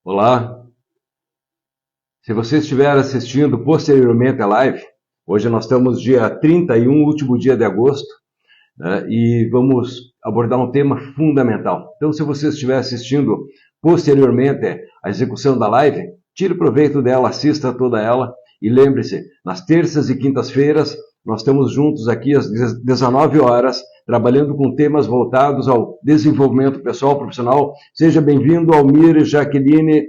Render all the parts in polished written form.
Olá, se você estiver assistindo posteriormente a live, hoje nós estamos dia 31, último dia de agosto, né, e vamos abordar um tema fundamental. Então, se você estiver assistindo posteriormente à execução da live, tire proveito dela, assista toda ela e lembre-se, nas terças e quintas-feiras nós estamos juntos aqui às 19 horas, trabalhando com temas voltados ao desenvolvimento pessoal, profissional. Seja bem-vindo, Almir e Jaqueline.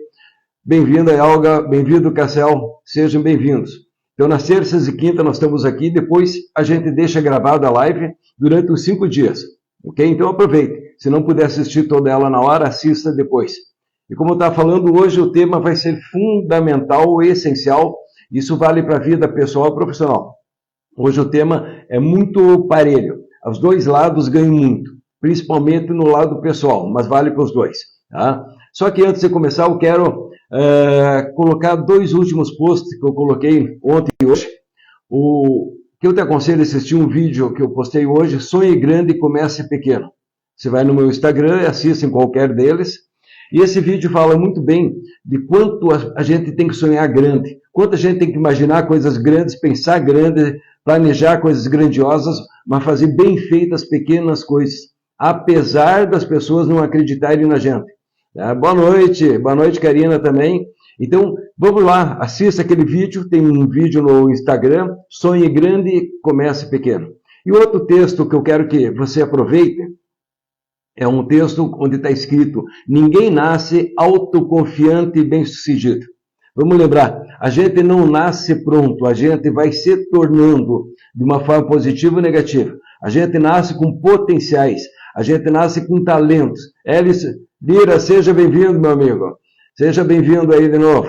Bem-vinda, Elga. Bem-vindo, Cassel. Sejam bem-vindos. Então, nas terças e quintas nós estamos aqui. Depois a gente deixa gravada a live durante os 5 dias. Ok? Então, aproveite. Se não puder assistir toda ela na hora, assista depois. E como eu estava falando, hoje o tema vai ser fundamental, essencial. Isso vale para a vida pessoal e profissional. Hoje o tema é muito parelho. Os dois lados ganham muito, principalmente no lado pessoal, mas vale para os dois. Tá? Só que antes de começar, eu quero colocar 2 últimos posts que eu coloquei ontem e hoje. O que eu te aconselho a assistir um vídeo que eu postei hoje, Sonhe Grande e Comece Pequeno. Você vai no meu Instagram e assista em qualquer deles. E esse vídeo fala muito bem de quanto a gente tem que sonhar grande, quanto a gente tem que imaginar coisas grandes, pensar grande, planejar coisas grandiosas, mas fazer bem feitas pequenas coisas, apesar das pessoas não acreditarem na gente. Boa noite, Karina também. Então, vamos lá, assista aquele vídeo, tem um vídeo no Instagram, Sonhe Grande, Comece Pequeno. E outro texto que eu quero que você aproveite, é um texto onde está escrito, ninguém nasce autoconfiante e bem-sucedido. Vamos lembrar, a gente não nasce pronto, a gente vai se tornando de uma forma positiva ou negativa. A gente nasce com potenciais, a gente nasce com talentos. Elis Lira, seja bem-vindo, meu amigo. Seja bem-vindo aí de novo.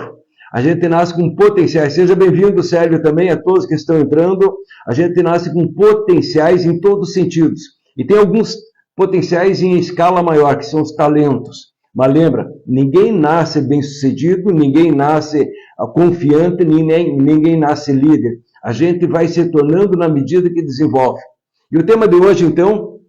A gente nasce com potenciais. Seja bem-vindo, Sérgio, também, a todos que estão entrando. A gente nasce com potenciais em todos os sentidos. E tem alguns potenciais em escala maior, que são os talentos. Mas lembra, ninguém nasce bem-sucedido, ninguém nasce confiante, ninguém nasce líder. A gente vai se tornando na medida que desenvolve. E o tema de hoje, então,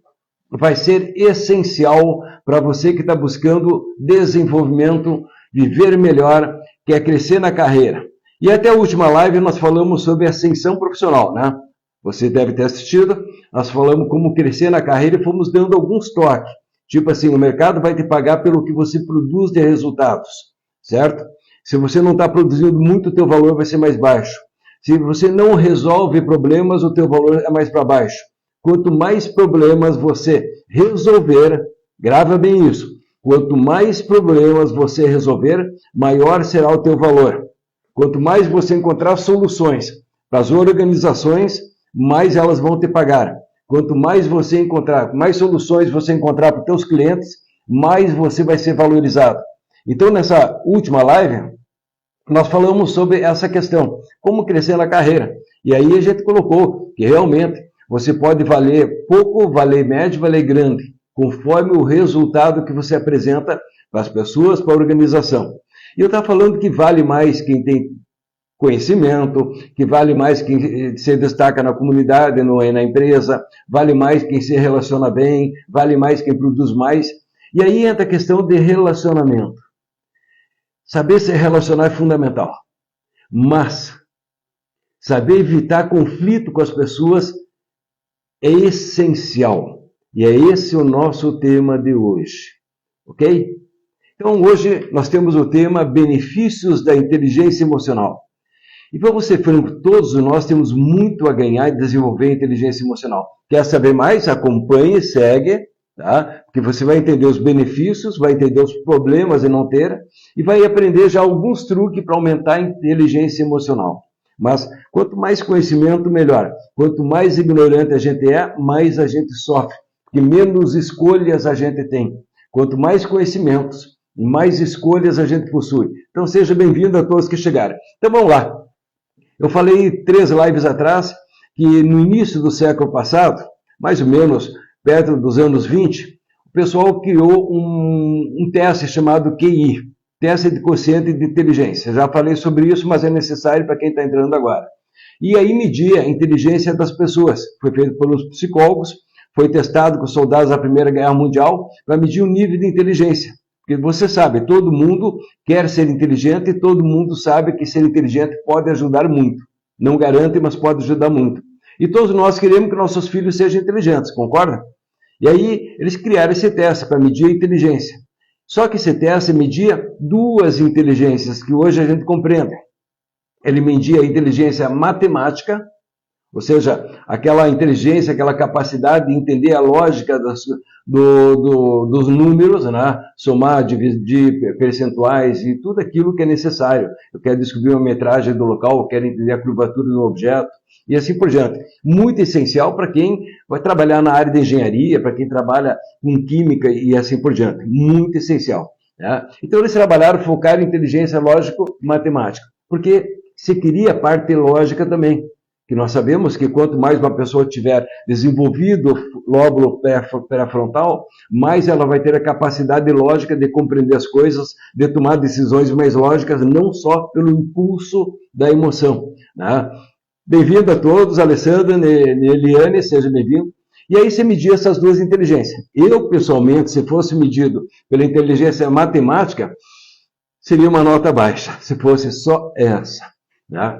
vai ser essencial para você que está buscando desenvolvimento, viver melhor, quer crescer na carreira. E até a última live nós falamos sobre ascensão profissional, né? Você deve ter assistido, nós falamos como crescer na carreira e fomos dando alguns toques. Tipo assim, o mercado vai te pagar pelo que você produz de resultados, certo? Se você não está produzindo muito, o teu valor vai ser mais baixo. Se você não resolve problemas, o teu valor é mais para baixo. Quanto mais problemas você resolver, grava bem isso, quanto mais problemas você resolver, maior será o teu valor. Quanto mais você encontrar soluções para as organizações, mais elas vão te pagar. Quanto mais você encontrar, mais soluções você encontrar para os teus clientes, mais você vai ser valorizado. Então, nessa última live, nós falamos sobre essa questão, como crescer na carreira. E aí a gente colocou que realmente você pode valer pouco, valer médio, valer grande, conforme o resultado que você apresenta para as pessoas, para a organização. E eu estava falando que vale mais quem tem conhecimento, que vale mais quem se destaca na comunidade, na empresa, vale mais quem se relaciona bem, vale mais quem produz mais. E aí entra a questão de relacionamento. Saber se relacionar é fundamental, mas saber evitar conflito com as pessoas é essencial. E é esse o nosso tema de hoje, ok? Então hoje nós temos o tema benefícios da inteligência emocional. E para você franco, todos nós temos muito a ganhar em desenvolver a inteligência emocional. Quer saber mais? Acompanhe, segue, tá? Porque você vai entender os benefícios, vai entender os problemas de não ter, e vai aprender já alguns truques para aumentar a inteligência emocional. Mas quanto mais conhecimento, melhor. Quanto mais ignorante a gente é, mais a gente sofre. Porque menos escolhas a gente tem. Quanto mais conhecimentos, mais escolhas a gente possui. Então seja bem-vindo a todos que chegaram. Então vamos lá. Eu falei 3 lives atrás que no início do século passado, mais ou menos perto dos anos 20, o pessoal criou um teste chamado QI, Teste de Quociente de Inteligência. Já falei sobre isso, mas é necessário para quem está entrando agora. E aí media a inteligência das pessoas. Foi feito pelos psicólogos, foi testado com soldados da Primeira Guerra Mundial para medir o nível de inteligência. Porque você sabe, todo mundo quer ser inteligente e todo mundo sabe que ser inteligente pode ajudar muito. Não garante, mas pode ajudar muito. E todos nós queremos que nossos filhos sejam inteligentes, concorda? E aí eles criaram esse teste para medir a inteligência. Só que esse teste media duas inteligências que hoje a gente compreende. Ele media a inteligência matemática, ou seja, aquela inteligência, aquela capacidade de entender a lógica dos números, né? Somar, dividir percentuais e tudo aquilo que é necessário. Eu quero descobrir uma metragem do local, eu quero entender a curvatura do objeto e assim por diante. Muito essencial para quem vai trabalhar na área de engenharia, para quem trabalha com química e assim por diante. Muito essencial. Né? Então eles trabalharam, focaram em inteligência lógico-matemática, porque se queria a parte lógica também. Que nós sabemos que quanto mais uma pessoa tiver desenvolvido o lóbulo pré-frontal, mais ela vai ter a capacidade lógica de compreender as coisas, de tomar decisões mais lógicas, não só pelo impulso da emoção. Né? Bem-vindo a todos, Alessandra, Eliane, seja bem-vindo. E aí você media essas duas inteligências. Eu, pessoalmente, se fosse medido pela inteligência matemática, seria uma nota baixa, se fosse só essa. Né?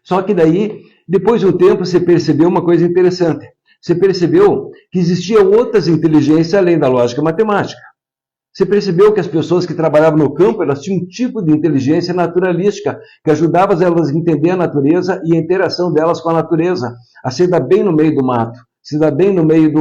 Só que daí, depois de um tempo, você percebeu uma coisa interessante. Você percebeu que existiam outras inteligências além da lógica matemática. Você percebeu que as pessoas que trabalhavam no campo, elas tinham um tipo de inteligência naturalística, que ajudava elas a entender a natureza e a interação delas com a natureza, a se dar bem no meio do mato, se dar bem no meio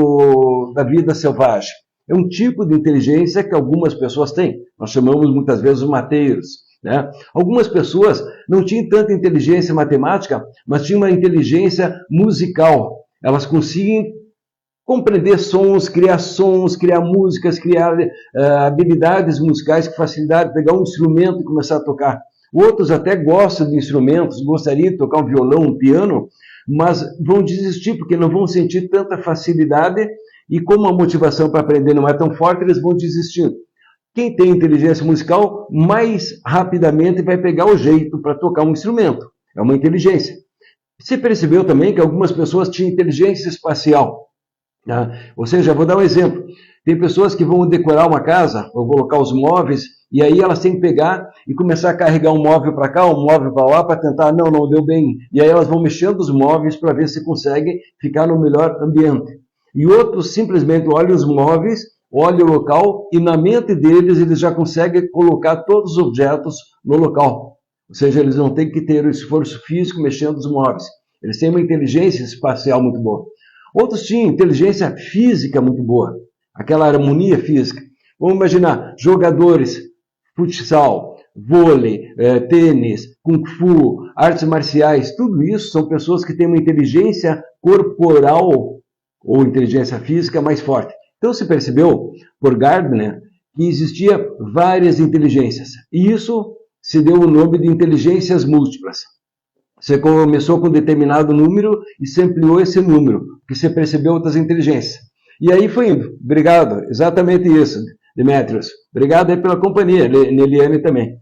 da vida selvagem. É um tipo de inteligência que algumas pessoas têm. Nós chamamos muitas vezes os mateiros. Né? Algumas pessoas não tinham tanta inteligência matemática, mas tinham uma inteligência musical. Elas conseguem compreender sons, criar músicas, criar habilidades musicais com facilidade, pegar um instrumento e começar a tocar. Outros até gostam de instrumentos, gostariam de tocar um violão, um piano, mas vão desistir porque não vão sentir tanta facilidade e como a motivação para aprender não é tão forte, eles vão desistindo. Quem tem inteligência musical, mais rapidamente vai pegar o jeito para tocar um instrumento. É uma inteligência. Você percebeu também que algumas pessoas tinham inteligência espacial. Né? Ou seja, vou dar um exemplo. Tem pessoas que vão decorar uma casa, vão colocar os móveis, e aí elas têm que pegar e começar a carregar um móvel para cá, um móvel para lá, para tentar, não deu bem. E aí elas vão mexendo os móveis para ver se conseguem ficar no melhor ambiente. E outros simplesmente olham os móveis, olha o local e na mente deles eles já conseguem colocar todos os objetos no local. Ou seja, eles não têm que ter o esforço físico mexendo os móveis. Eles têm uma inteligência espacial muito boa. Outros tinham inteligência física muito boa. Aquela harmonia física. Vamos imaginar, jogadores, futsal, vôlei, tênis, kung fu, artes marciais, tudo isso são pessoas que têm uma inteligência corporal ou inteligência física mais forte. Então se percebeu, por Gardner, que existia várias inteligências. E isso se deu o nome de inteligências múltiplas. Você começou com um determinado número e se ampliou esse número, porque você percebeu outras inteligências. E aí foi indo. Obrigado. Exatamente isso, Demetrios. Obrigado aí pela companhia, Neliane também.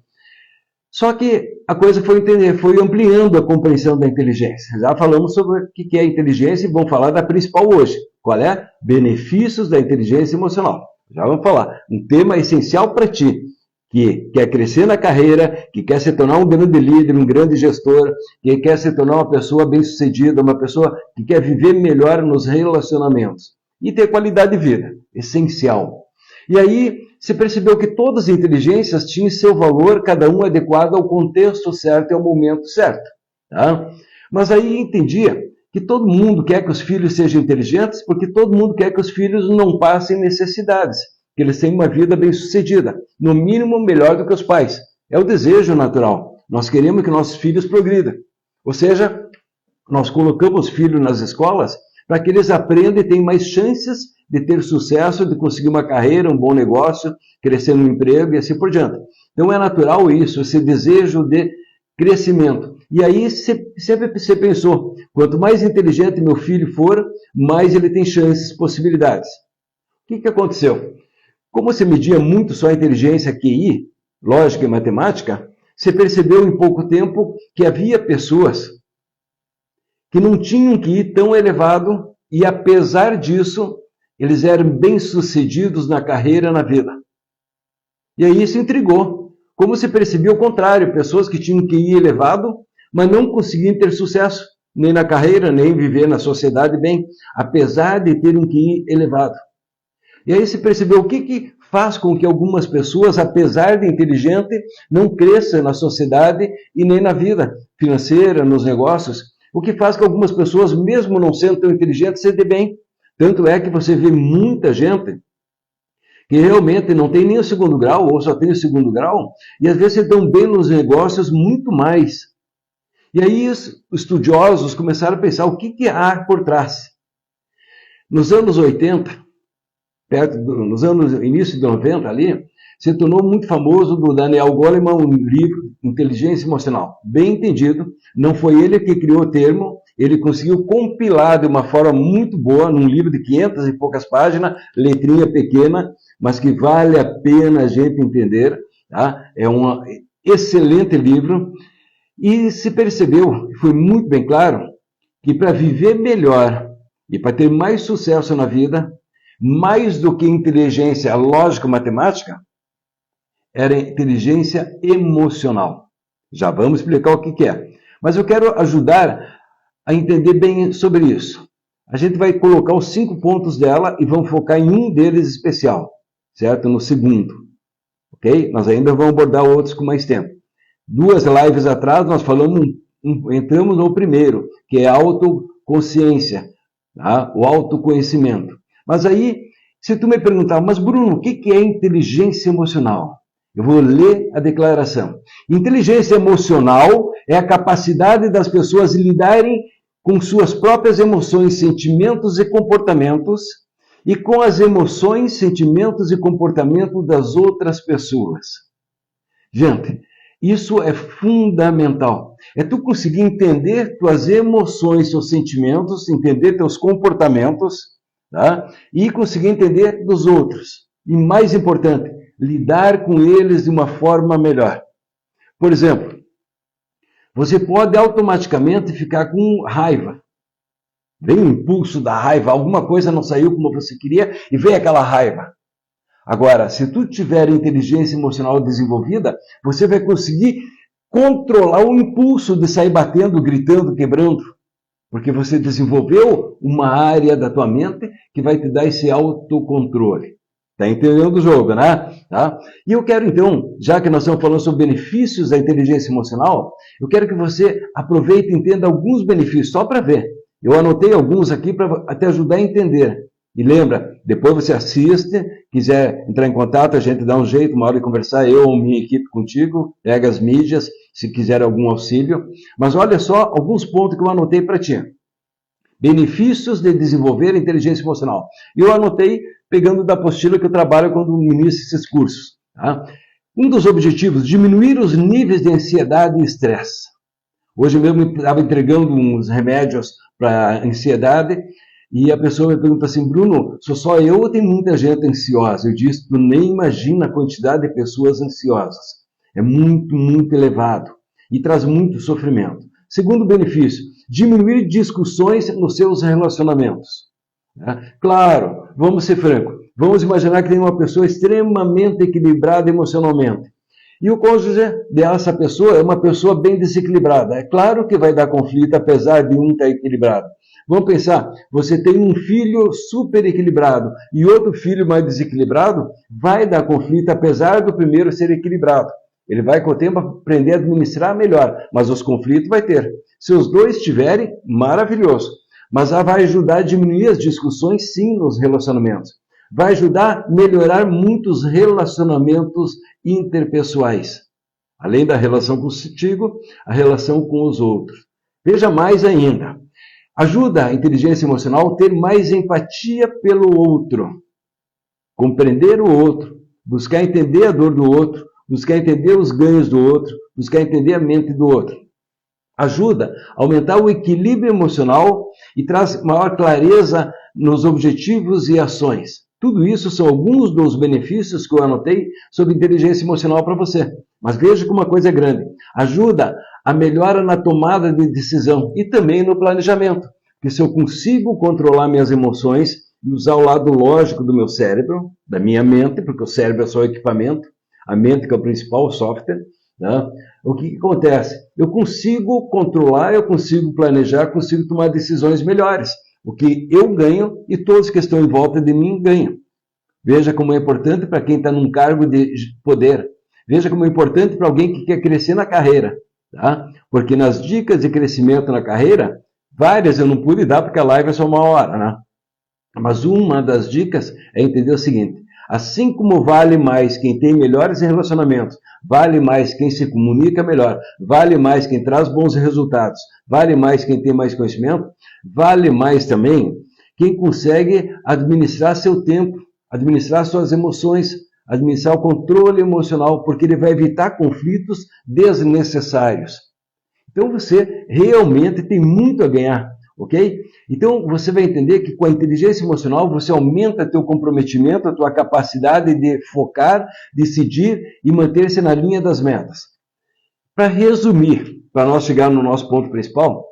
Só que a coisa foi ampliando a compreensão da inteligência. Já falamos sobre o que é inteligência e vamos falar da principal hoje. Qual é? Benefícios da inteligência emocional. Já vamos falar. Um tema essencial para ti, que quer crescer na carreira, que quer se tornar um grande líder, um grande gestor, que quer se tornar uma pessoa bem-sucedida, uma pessoa que quer viver melhor nos relacionamentos e ter qualidade de vida. Essencial. E aí, você percebeu que todas as inteligências tinham seu valor, cada um adequado ao contexto certo e ao momento certo. Tá? Mas aí entendia que todo mundo quer que os filhos sejam inteligentes, porque todo mundo quer que os filhos não passem necessidades, que eles tenham uma vida bem-sucedida, no mínimo melhor do que os pais. É o desejo natural. Nós queremos que nossos filhos progridam. Ou seja, nós colocamos os filhos nas escolas para que eles aprendam e tenham mais chances de ter sucesso, de conseguir uma carreira, um bom negócio, crescer no emprego e assim por diante. Então é natural isso, esse desejo de crescimento. E aí sempre você pensou, quanto mais inteligente meu filho for, mais ele tem chances, possibilidades. O que aconteceu? Como você media muito só a inteligência QI, lógica e matemática, você percebeu em pouco tempo que havia pessoas que não tinham um QI tão elevado e, apesar disso, eles eram bem-sucedidos na carreira, na vida. E aí se intrigou. Como se percebia o contrário, pessoas que tinham QI elevado, mas não conseguiam ter sucesso, nem na carreira, nem viver na sociedade bem, apesar de ter um QI elevado. E aí se percebeu o que faz com que algumas pessoas, apesar de inteligente, não cresçam na sociedade e nem na vida financeira, nos negócios. O que faz que algumas pessoas, mesmo não sendo tão inteligentes, se dê bem. Tanto é que você vê muita gente que realmente não tem nem o segundo grau, ou só tem o segundo grau, e às vezes se dão bem nos negócios muito mais. E aí os estudiosos começaram a pensar o que há por trás. Nos anos 80, nos anos início de 90 ali, se tornou muito famoso do Daniel Goleman um livro, Inteligência Emocional. Bem entendido, não foi ele que criou o termo, ele conseguiu compilar de uma forma muito boa, num livro de 500 e poucas páginas, letrinha pequena, mas que vale a pena a gente entender. Tá? É um excelente livro. E se percebeu, foi muito bem claro, que para viver melhor e para ter mais sucesso na vida, mais do que inteligência lógico-matemática, era inteligência emocional. Já vamos explicar o que é. Mas eu quero ajudar a entender bem sobre isso. A gente vai colocar os 5 pontos dela e vamos focar em um deles especial, certo? No segundo, ok? Nós ainda vamos abordar outros com mais tempo. 2 lives atrás nós falamos, entramos no primeiro, que é a autoconsciência, tá? O autoconhecimento. Mas aí, se tu me perguntar, mas Bruno, o que é inteligência emocional? Eu vou ler a declaração. Inteligência emocional é a capacidade das pessoas lidarem com suas próprias emoções, sentimentos e comportamentos e com as emoções, sentimentos e comportamentos das outras pessoas. Gente, isso é fundamental. É tu conseguir entender tuas emoções, teus sentimentos, entender teus comportamentos, tá? E conseguir entender dos outros. E mais importante, lidar com eles de uma forma melhor. Por exemplo, você pode automaticamente ficar com raiva. Vem o impulso da raiva, alguma coisa não saiu como você queria e vem aquela raiva. Agora, se tu tiver inteligência emocional desenvolvida, você vai conseguir controlar o impulso de sair batendo, gritando, quebrando. Porque você desenvolveu uma área da tua mente que vai te dar esse autocontrole. Está entendendo o jogo, né? Tá? E eu quero então, já que nós estamos falando sobre benefícios da inteligência emocional, eu quero que você aproveite e entenda alguns benefícios, só para ver. Eu anotei alguns aqui para até ajudar a entender. E lembra, depois você assiste, quiser entrar em contato, a gente dá um jeito, uma hora de conversar, eu ou minha equipe contigo, pega as mídias, se quiser algum auxílio. Mas olha só alguns pontos que eu anotei para ti. Benefícios de desenvolver a inteligência emocional. Eu anotei pegando da apostila que eu trabalho quando ministro esses cursos. Tá? Um dos objetivos, diminuir os níveis de ansiedade e estresse. Hoje mesmo eu estava entregando uns remédios para ansiedade e a pessoa me pergunta assim, Bruno, sou só eu ou tem muita gente ansiosa? Eu disse, tu nem imagina a quantidade de pessoas ansiosas. É muito, muito elevado e traz muito sofrimento. Segundo benefício, diminuir discussões nos seus relacionamentos. Claro, vamos ser francos, vamos imaginar que tem uma pessoa extremamente equilibrada emocionalmente. E o cônjuge dessa pessoa é uma pessoa bem desequilibrada. É claro que vai dar conflito, apesar de um estar equilibrado. Vamos pensar, você tem um filho super equilibrado e outro filho mais desequilibrado, vai dar conflito, apesar do primeiro ser equilibrado. Ele vai, com o tempo, aprender a administrar melhor, mas os conflitos vai ter. Se os dois tiverem, maravilhoso. Mas vai ajudar a diminuir as discussões, sim, nos relacionamentos. Vai ajudar a melhorar muitos relacionamentos interpessoais. Além da relação contigo, a relação com os outros. Veja mais ainda. Ajuda a inteligência emocional a ter mais empatia pelo outro. Compreender o outro. Buscar entender a dor do outro. Buscar entender os ganhos do outro. Buscar entender a mente do outro. Ajuda a aumentar o equilíbrio emocional e traz maior clareza nos objetivos e ações. Tudo isso são alguns dos benefícios que eu anotei sobre inteligência emocional para você. Mas veja como uma coisa é grande. Ajuda a melhora na tomada de decisão e também no planejamento. Porque se eu consigo controlar minhas emoções e usar o lado lógico do meu cérebro, da minha mente, porque o cérebro é só o equipamento, a mente que é o principal software, né? O que acontece? Eu consigo controlar, eu consigo planejar, consigo tomar decisões melhores. O que eu ganho e todos que estão em volta de mim ganham. Veja como é importante para quem está num cargo de poder. Veja como é importante para alguém que quer crescer na carreira. Tá? Porque nas dicas de crescimento na carreira, várias eu não pude dar porque a live é só 1 hora. Né? Mas uma das dicas é entender o seguinte: assim como vale mais quem tem melhores relacionamentos, vale mais quem se comunica melhor, vale mais quem traz bons resultados, vale mais quem tem mais conhecimento, vale mais também quem consegue administrar seu tempo, administrar suas emoções, administrar o controle emocional, porque ele vai evitar conflitos desnecessários. Então você realmente tem muito a ganhar, ok? Então você vai entender que com a inteligência emocional você aumenta teu comprometimento, a tua capacidade de focar, decidir e manter-se na linha das metas. Para resumir, para nós chegar no nosso ponto principal,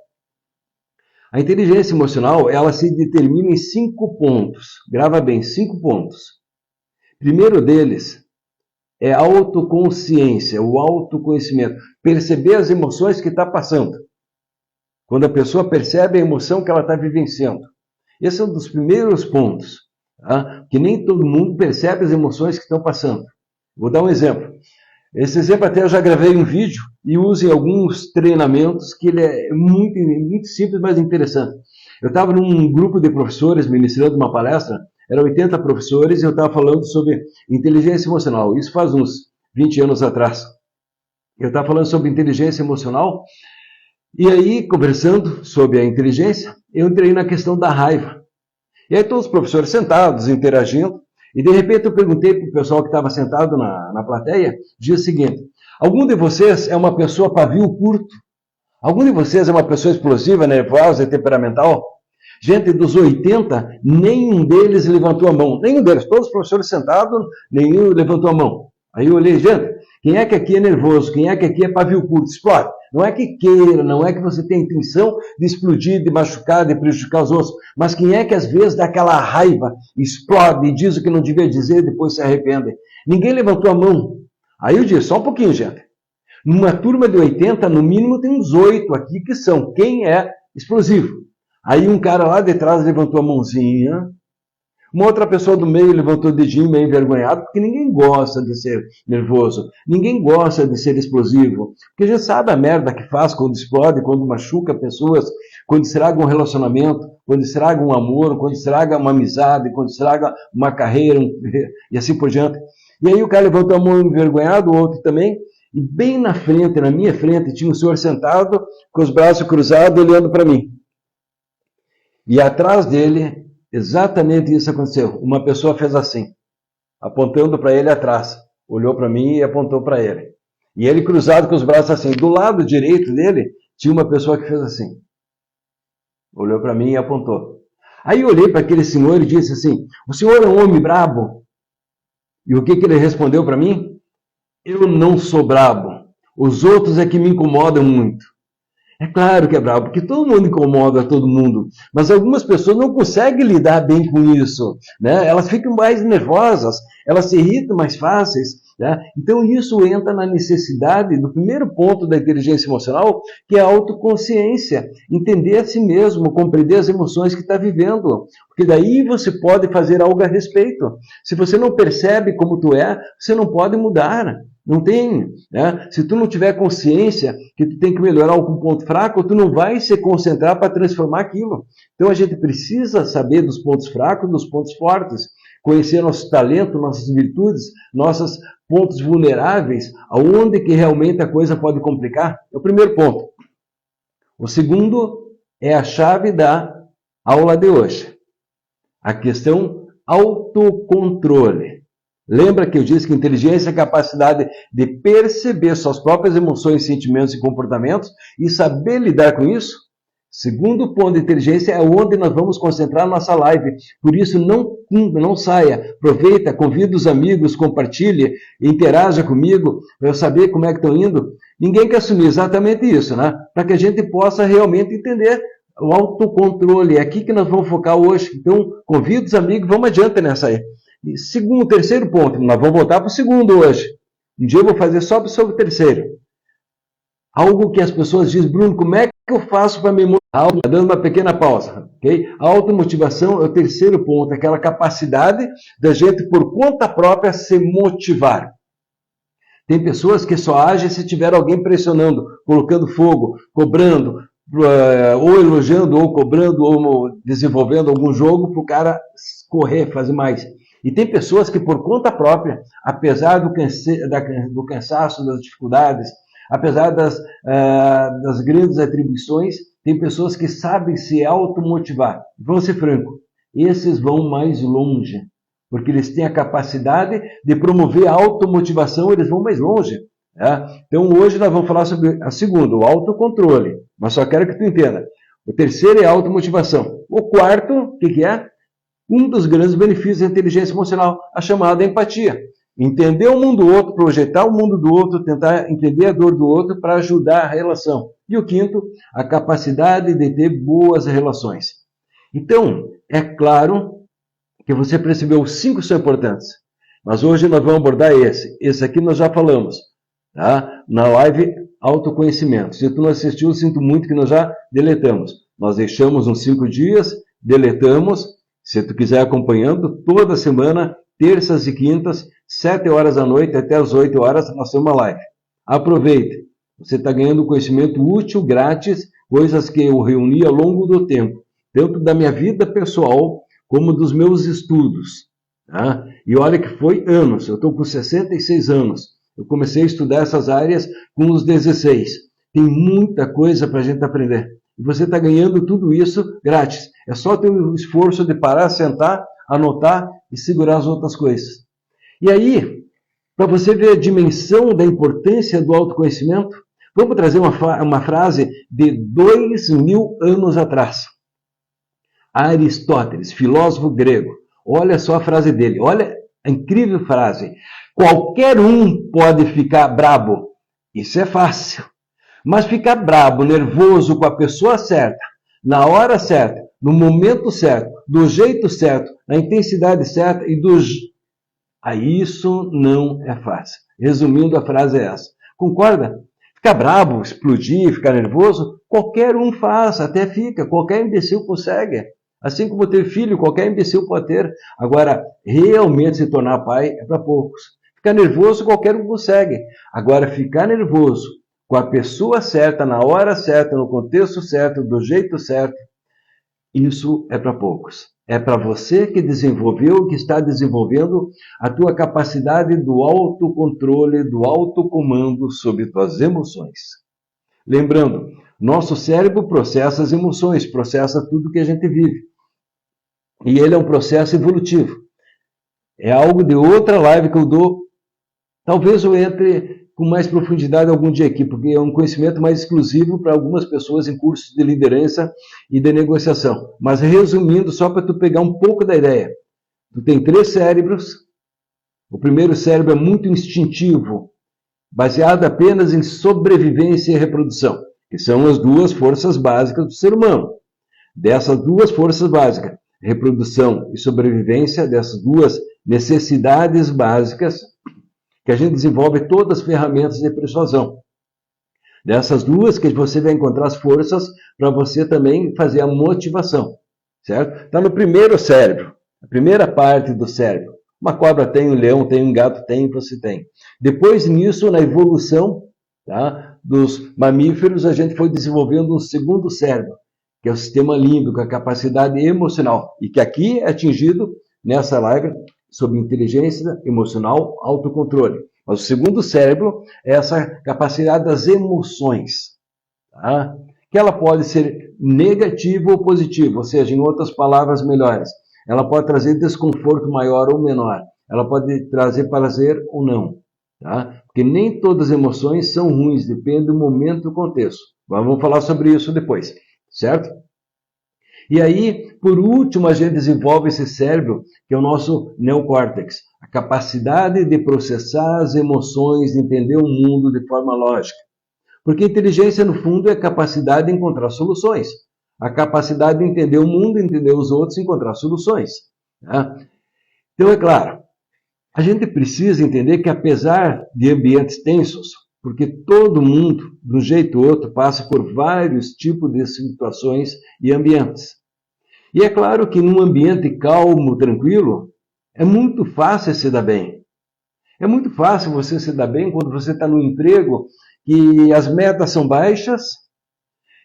a inteligência emocional, ela se determina em 5 pontos. Grava bem, 5 pontos. Primeiro deles é a autoconsciência, o autoconhecimento. Perceber as emoções que está passando. Quando a pessoa percebe a emoção que ela está vivenciando. Esse é um dos primeiros pontos. Tá? Que nem todo mundo percebe as emoções que estão passando. Vou dar um exemplo. Esse exemplo até eu já gravei um vídeo e uso em alguns treinamentos que ele é muito simples, mas interessante. Eu estava num grupo de professores ministrando uma palestra, eram 80 professores e eu estava falando sobre inteligência emocional. Isso faz uns 20 anos atrás. Eu estava falando sobre inteligência emocional e aí, conversando sobre a inteligência, eu entrei na questão da raiva. E aí todos os professores sentados, interagindo, e de repente eu perguntei para o pessoal que estava sentado na plateia, dizia o seguinte: algum de vocês é uma pessoa pavio curto? Algum de vocês é uma pessoa explosiva, nervosa e temperamental? Gente, dos 80, nenhum deles levantou a mão. Nenhum deles, todos os professores sentados, nenhum levantou a mão. Aí eu olhei, gente, quem é que aqui é nervoso? Quem é que aqui é pavio curto? Explode. Não é que queira, não é que você tenha intenção de explodir, de machucar, de prejudicar os outros, mas quem é que às vezes dá aquela raiva, explode e diz o que não devia dizer, depois se arrepende? Ninguém levantou a mão. Aí eu disse, só um pouquinho, gente. Numa turma de 80, no mínimo tem uns 8 aqui que são quem é explosivo. Aí um cara lá de trás levantou a mãozinha, uma outra pessoa do meio levantou o dedinho meio envergonhado, porque ninguém gosta de ser nervoso, ninguém gosta de ser explosivo, porque a gente sabe a merda que faz quando explode, quando machuca pessoas, quando estraga um relacionamento, quando estraga um amor, quando estraga uma amizade, quando estraga uma carreira e assim por diante. E aí o cara levantou a mão envergonhado, o outro também, e bem na frente, na minha frente, tinha um senhor sentado com os braços cruzados olhando para mim. E atrás dele, exatamente isso aconteceu. Uma pessoa fez assim, apontando para ele atrás. Olhou para mim e apontou para ele. E ele cruzado com os braços assim. Do lado direito dele, tinha uma pessoa que fez assim. Olhou para mim e apontou. Aí eu olhei para aquele senhor e disse assim, o senhor é um homem brabo? E o que ele respondeu para mim? Eu não sou brabo. Os outros é que me incomodam muito. É claro que é brabo, porque todo mundo incomoda todo mundo, mas algumas pessoas não conseguem lidar bem com isso, né? Elas ficam mais nervosas, elas se irritam mais fáceis, né? Então isso entra na necessidade do primeiro ponto da inteligência emocional, que é a autoconsciência, entender a si mesmo, compreender as emoções que está vivendo, porque daí você pode fazer algo a respeito. Se você não percebe como tu é, você não pode mudar. Não tem, né? Se tu não tiver consciência que tu tem que melhorar algum ponto fraco, tu não vai se concentrar para transformar aquilo. Então a gente precisa saber dos pontos fracos, dos pontos fortes, conhecer nosso talento, nossas virtudes, nossos pontos vulneráveis, aonde que realmente a coisa pode complicar. É o primeiro ponto. O segundo é a chave da aula de hoje. A questão autocontrole. Lembra que eu disse que inteligência é a capacidade de perceber suas próprias emoções, sentimentos e comportamentos e saber lidar com isso? Segundo ponto de inteligência é onde nós vamos concentrar nossa live. Por isso, não saia. Aproveita, convida os amigos, compartilhe, interaja comigo, para eu saber como é que estão indo. Ninguém quer assumir exatamente isso, né? Para que a gente possa realmente entender o autocontrole. É aqui que nós vamos focar hoje. Então, convida os amigos, vamos adiante nessa aí. Terceiro ponto, nós vamos voltar para o segundo hoje. Um dia eu vou fazer só sobre o terceiro. Algo que as pessoas dizem, Bruno, como é que eu faço para me motivar? Dando uma pequena pausa, ok? A automotivação é o terceiro ponto, aquela capacidade da gente, por conta própria, se motivar. Tem pessoas que só agem se tiver alguém pressionando, colocando fogo, cobrando, ou elogiando, ou cobrando, ou desenvolvendo algum jogo para o cara correr, fazer mais. E tem pessoas que, por conta própria, apesar do cansaço, das dificuldades, apesar das grandes atribuições, tem pessoas que sabem se automotivar. Vou ser franco, esses vão mais longe, porque eles têm a capacidade de promover a automotivação, eles vão mais longe. Então, hoje nós vamos falar sobre a segunda, o autocontrole, mas só quero que tu entenda. O terceiro é a automotivação. O quarto, o que é? Um dos grandes benefícios da inteligência emocional, a chamada empatia. Entender o mundo do outro, projetar o mundo do outro, tentar entender a dor do outro para ajudar a relação. E o quinto, a capacidade de ter boas relações. Então, é claro que você percebeu os 5 são importantes, mas hoje nós vamos abordar esse. Esse aqui nós já falamos, tá? Na live Autoconhecimento. Se tu não assistiu, sinto muito que nós já deletamos. Nós deixamos uns 5 dias, deletamos. Se tu quiser acompanhando, toda semana, terças e quintas, 7 horas da noite até as 8 horas, nós temos uma live. Aproveite. Você está ganhando conhecimento útil, grátis, coisas que eu reuni ao longo do tempo, tanto da minha vida pessoal, como dos meus estudos. Tá? E olha que foi anos, eu estou com 66 anos. Eu comecei a estudar essas áreas com os 16. Tem muita coisa para a gente aprender. E você está ganhando tudo isso grátis. É só ter o esforço de parar, sentar, anotar e segurar as outras coisas. E aí, para você ver a dimensão da importância do autoconhecimento, vamos trazer uma frase de 2000 anos atrás. Aristóteles, filósofo grego. Olha só a frase dele. Olha a incrível frase. Qualquer um pode ficar brabo. Isso é fácil. Mas ficar brabo, nervoso com a pessoa certa, na hora certa, no momento certo, do jeito certo, na intensidade certa e isso não é fácil. Resumindo, a frase é essa. Concorda? Ficar brabo, explodir, ficar nervoso, qualquer um faz, até fica. Qualquer imbecil consegue. Assim como ter filho, qualquer imbecil pode ter. Agora, realmente se tornar pai é para poucos. Ficar nervoso, qualquer um consegue. Agora, ficar nervoso com a pessoa certa, na hora certa, no contexto certo, do jeito certo, isso é para poucos. É para você que desenvolveu, que está desenvolvendo a tua capacidade do autocontrole, do autocomando sobre tuas emoções. Lembrando, nosso cérebro processa as emoções, processa tudo que a gente vive. E ele é um processo evolutivo. É algo de outra live que eu dou. Talvez eu entre com mais profundidade algum dia aqui, porque é um conhecimento mais exclusivo para algumas pessoas em cursos de liderança e de negociação. Mas resumindo, só para tu pegar um pouco da ideia. Tu tem 3 cérebros. O primeiro cérebro é muito instintivo, baseado apenas em sobrevivência e reprodução, que são as 2 forças básicas do ser humano. Dessas 2 forças básicas, reprodução e sobrevivência, dessas 2 necessidades básicas, que a gente desenvolve todas as ferramentas de persuasão. Dessas 2 que você vai encontrar as forças para você também fazer a motivação, certo? Está no primeiro cérebro, a primeira parte do cérebro. Uma cobra tem, um leão tem, um gato tem, você tem. Depois nisso, na evolução, tá, dos mamíferos, a gente foi desenvolvendo um segundo cérebro, que é o sistema límbico, a capacidade emocional, e que aqui é atingido nessa live sobre inteligência emocional, autocontrole. Mas o segundo cérebro é essa capacidade das emoções, tá? Que ela pode ser negativa ou positiva, ou seja, em outras palavras melhores, ela pode trazer desconforto maior ou menor, ela pode trazer prazer ou não, tá? Porque nem todas as emoções são ruins, depende do momento e do contexto. Vamos falar sobre isso depois, certo? E aí, por último, a gente desenvolve esse cérebro, que é o nosso neocórtex, a capacidade de processar as emoções, de entender o mundo de forma lógica. Porque inteligência, no fundo, é a capacidade de encontrar soluções. A capacidade de entender o mundo, entender os outros e encontrar soluções. Tá? Então, é claro, A gente precisa entender que apesar de ambientes tensos, porque todo mundo, de um jeito ou outro, passa por vários tipos de situações e ambientes. E é claro que num ambiente calmo, tranquilo, é muito fácil se dar bem. É muito fácil você se dar bem quando você está num emprego que as metas são baixas,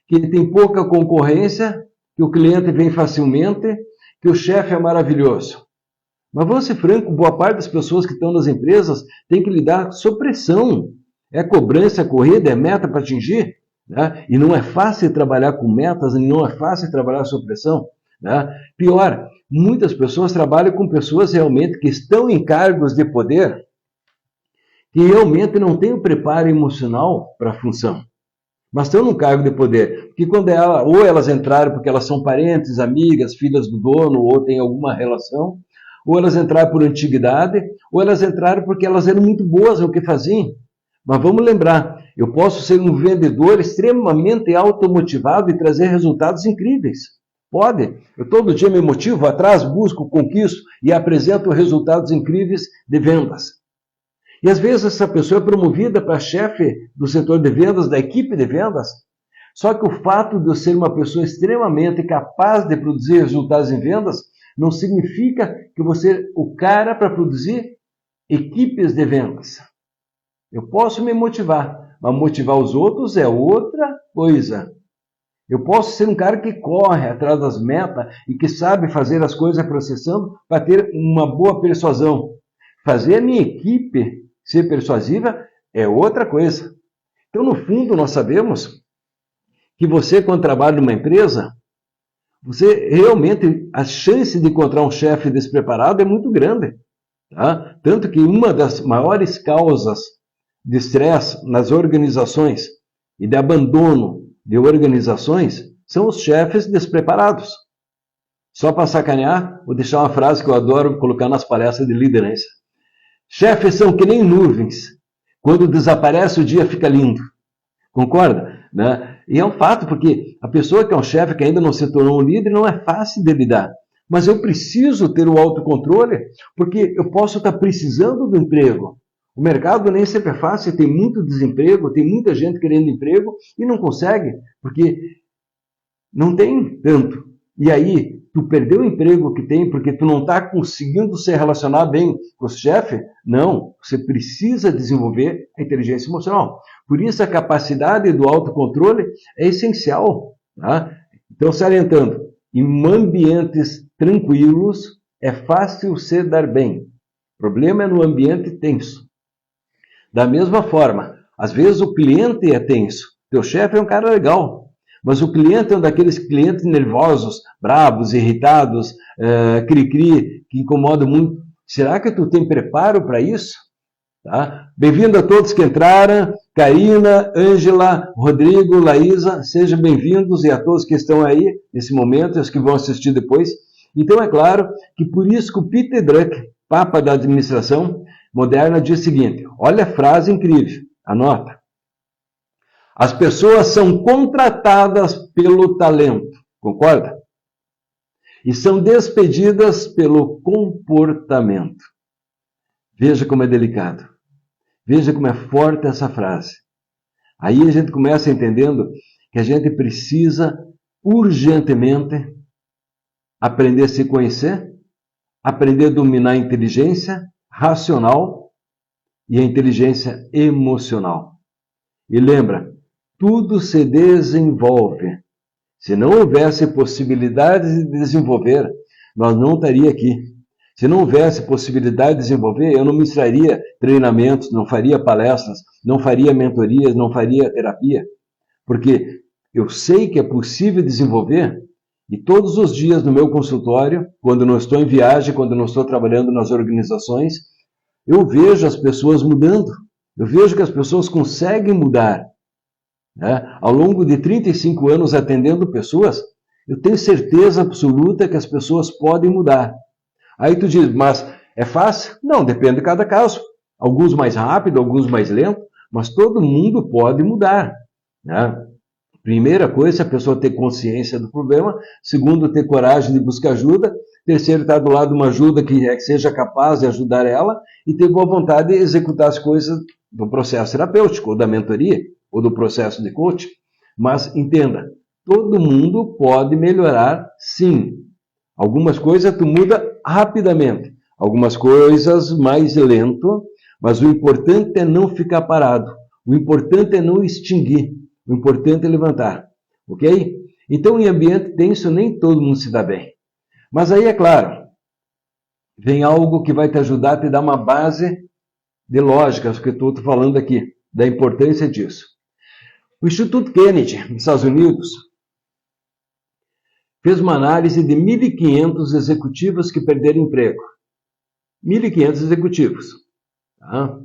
que tem pouca concorrência, que o cliente vem facilmente, que o chefe é maravilhoso. Mas vou ser franco, boa parte das pessoas que estão nas empresas tem que lidar sob pressão. É cobrança, corrida, é meta para atingir. Né? E não é fácil trabalhar com metas, e não é fácil trabalhar sob pressão. Né? Pior, muitas pessoas trabalham com pessoas realmente que estão em cargos de poder, que realmente não têm o preparo emocional para a função. Mas estão num cargo de poder. Porque quando ou elas entraram porque elas são parentes, amigas, filhas do dono, ou têm alguma relação, ou elas entraram por antiguidade, ou elas entraram porque elas eram muito boas no que faziam. Mas vamos lembrar, eu posso ser um vendedor extremamente automotivado e trazer resultados incríveis. Pode. Eu todo dia me motivo, atrás, busco, conquisto e apresento resultados incríveis de vendas. E às vezes essa pessoa é promovida para chefe do setor de vendas, da equipe de vendas. Só que o fato de eu ser uma pessoa extremamente capaz de produzir resultados em vendas não significa que você é o cara para produzir equipes de vendas. Eu posso me motivar, mas motivar os outros é outra coisa. Eu posso ser um cara que corre atrás das metas e que sabe fazer as coisas processando para ter uma boa persuasão. Fazer a minha equipe ser persuasiva é outra coisa. Então, no fundo, nós sabemos que você, quando trabalha numa empresa, você realmente, a chance de encontrar um chefe despreparado é muito grande. Tá? Tanto que uma das maiores causas de estresse nas organizações e de abandono de organizações são os chefes despreparados. Só para sacanear, vou deixar uma frase que eu adoro colocar nas palestras de liderança. Chefes são que nem nuvens. Quando desaparece, o dia fica lindo. Concorda? Né? E é um fato, porque a pessoa que é um chefe que ainda não se tornou um líder não é fácil de lidar. Mas eu preciso ter o autocontrole, porque eu posso estar precisando do emprego. O mercado nem sempre é fácil, tem muito desemprego, tem muita gente querendo emprego e não consegue, porque não tem tanto. E aí, tu perdeu o emprego que tem porque tu não está conseguindo se relacionar bem com o chefe? Não, você precisa desenvolver a inteligência emocional. Por isso a capacidade do autocontrole é essencial. Tá? Então, salientando, em ambientes tranquilos é fácil se dar bem. O problema é no ambiente tenso. Da mesma forma, às vezes o cliente é tenso. Teu chefe é um cara legal, mas o cliente é um daqueles clientes nervosos, bravos, irritados, cri-cri, que incomodam muito. Será que tu tem preparo para isso? Tá? Bem-vindo a todos que entraram. Karina, Ângela, Rodrigo, Laísa, sejam bem-vindos e a todos que estão aí nesse momento e os que vão assistir depois. Então é claro que por isso que o Peter Drucker, Papa da administração moderna, diz o seguinte, olha a frase incrível, anota. As pessoas são contratadas pelo talento, concorda? E são despedidas pelo comportamento. Veja como é delicado. Veja como é forte essa frase. Aí a gente começa entendendo que a gente precisa urgentemente aprender a se conhecer, aprender a dominar a inteligência racional e a inteligência emocional. E lembra, tudo se desenvolve. Se não houvesse possibilidade de desenvolver, nós não estaríamos aqui. Se não houvesse possibilidade de desenvolver, eu não ministraria treinamentos, não faria palestras, não faria mentorias, não faria terapia. Porque eu sei que é possível desenvolver e todos os dias no meu consultório, quando não estou em viagem, quando não estou trabalhando nas organizações, eu vejo as pessoas mudando. Eu vejo que as pessoas conseguem mudar. Né? Ao longo de 35 anos atendendo pessoas, eu tenho certeza absoluta que as pessoas podem mudar. Aí tu diz, mas é fácil? Não, depende de cada caso. Alguns mais rápido, alguns mais lento, mas todo mundo pode mudar. Né? Primeira coisa, se a pessoa ter consciência do problema. Segundo, ter coragem de buscar ajuda. terceiro está do lado de uma ajuda que seja capaz de ajudar ela e ter boa vontade de executar as coisas do processo terapêutico, ou da mentoria, ou do processo de coaching. Mas entenda, todo mundo pode melhorar, sim. Algumas coisas tu muda rapidamente, algumas coisas mais lento, mas o importante é não ficar parado, o importante é não extinguir, o importante é levantar, ok? Então, em ambiente tenso, nem todo mundo se dá bem. Mas aí, é claro, vem algo que vai te ajudar a te dar uma base de lógica, que eu estou falando aqui, da importância disso. O Instituto Kennedy, nos Estados Unidos, fez uma análise de 1.500 executivos que perderam emprego. 1.500 executivos. Tá?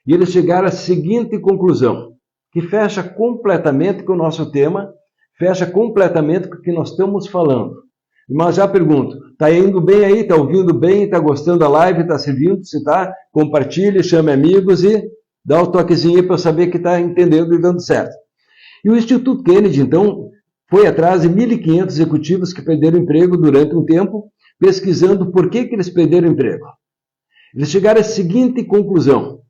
E eles chegaram à seguinte conclusão, que fecha completamente com o nosso tema, fecha completamente com o que nós estamos falando. Mas já pergunto, está indo bem aí, está ouvindo bem, está gostando da live, está servindo? Se está, compartilhe, chame amigos e dá o toquezinho para eu saber que está entendendo e dando certo. E o Instituto Kennedy, então, foi atrás de 1.500 executivos que perderam emprego durante um tempo, pesquisando por que eles perderam emprego. Eles chegaram à seguinte conclusão.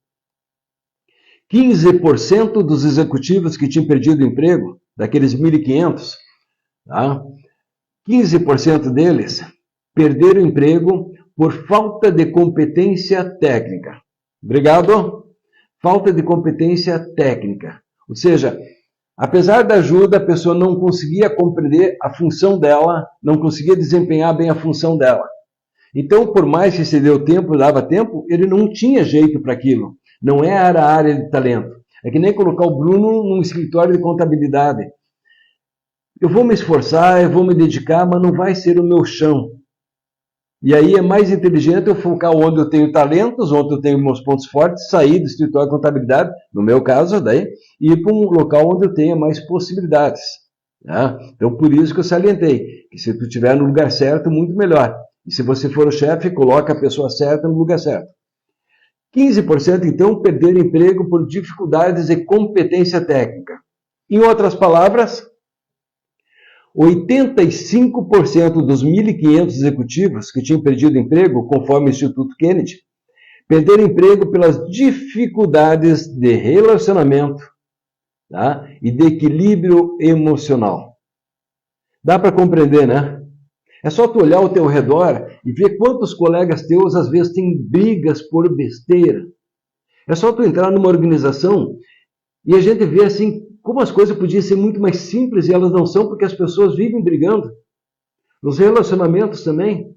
15% dos executivos que tinham perdido emprego, daqueles 1.500, tá? 15% deles perderam emprego por falta de competência técnica. Obrigado. Falta de competência técnica. Ou seja, apesar da ajuda, a pessoa não conseguia compreender a função dela, não conseguia desempenhar bem a função dela. Então, por mais que se deu tempo, dava tempo, ele não tinha jeito para aquilo. Não era a área de talento. É que nem colocar o Bruno num escritório de contabilidade. Eu vou me esforçar, eu vou me dedicar, mas não vai ser o meu chão. E aí é mais inteligente eu focar onde eu tenho talentos, onde eu tenho meus pontos fortes, sair do escritório de contabilidade, no meu caso, daí, e ir para um local onde eu tenha mais possibilidades. Tá? Então, por isso que eu salientei, que se tu estiver no lugar certo, muito melhor. E se você for o chefe, coloca a pessoa certa no lugar certo. 15%, então, perderam emprego por dificuldades de competência técnica. Em outras palavras, 85% dos 1.500 executivos que tinham perdido emprego, conforme o Instituto Kennedy, perderam emprego pelas dificuldades de relacionamento, tá? E de equilíbrio emocional. Dá para compreender, né? É só tu olhar ao teu redor e ver quantos colegas teus às vezes têm brigas por besteira. É só tu entrar numa organização e a gente vê assim como as coisas podiam ser muito mais simples e elas não são porque as pessoas vivem brigando. Nos relacionamentos também.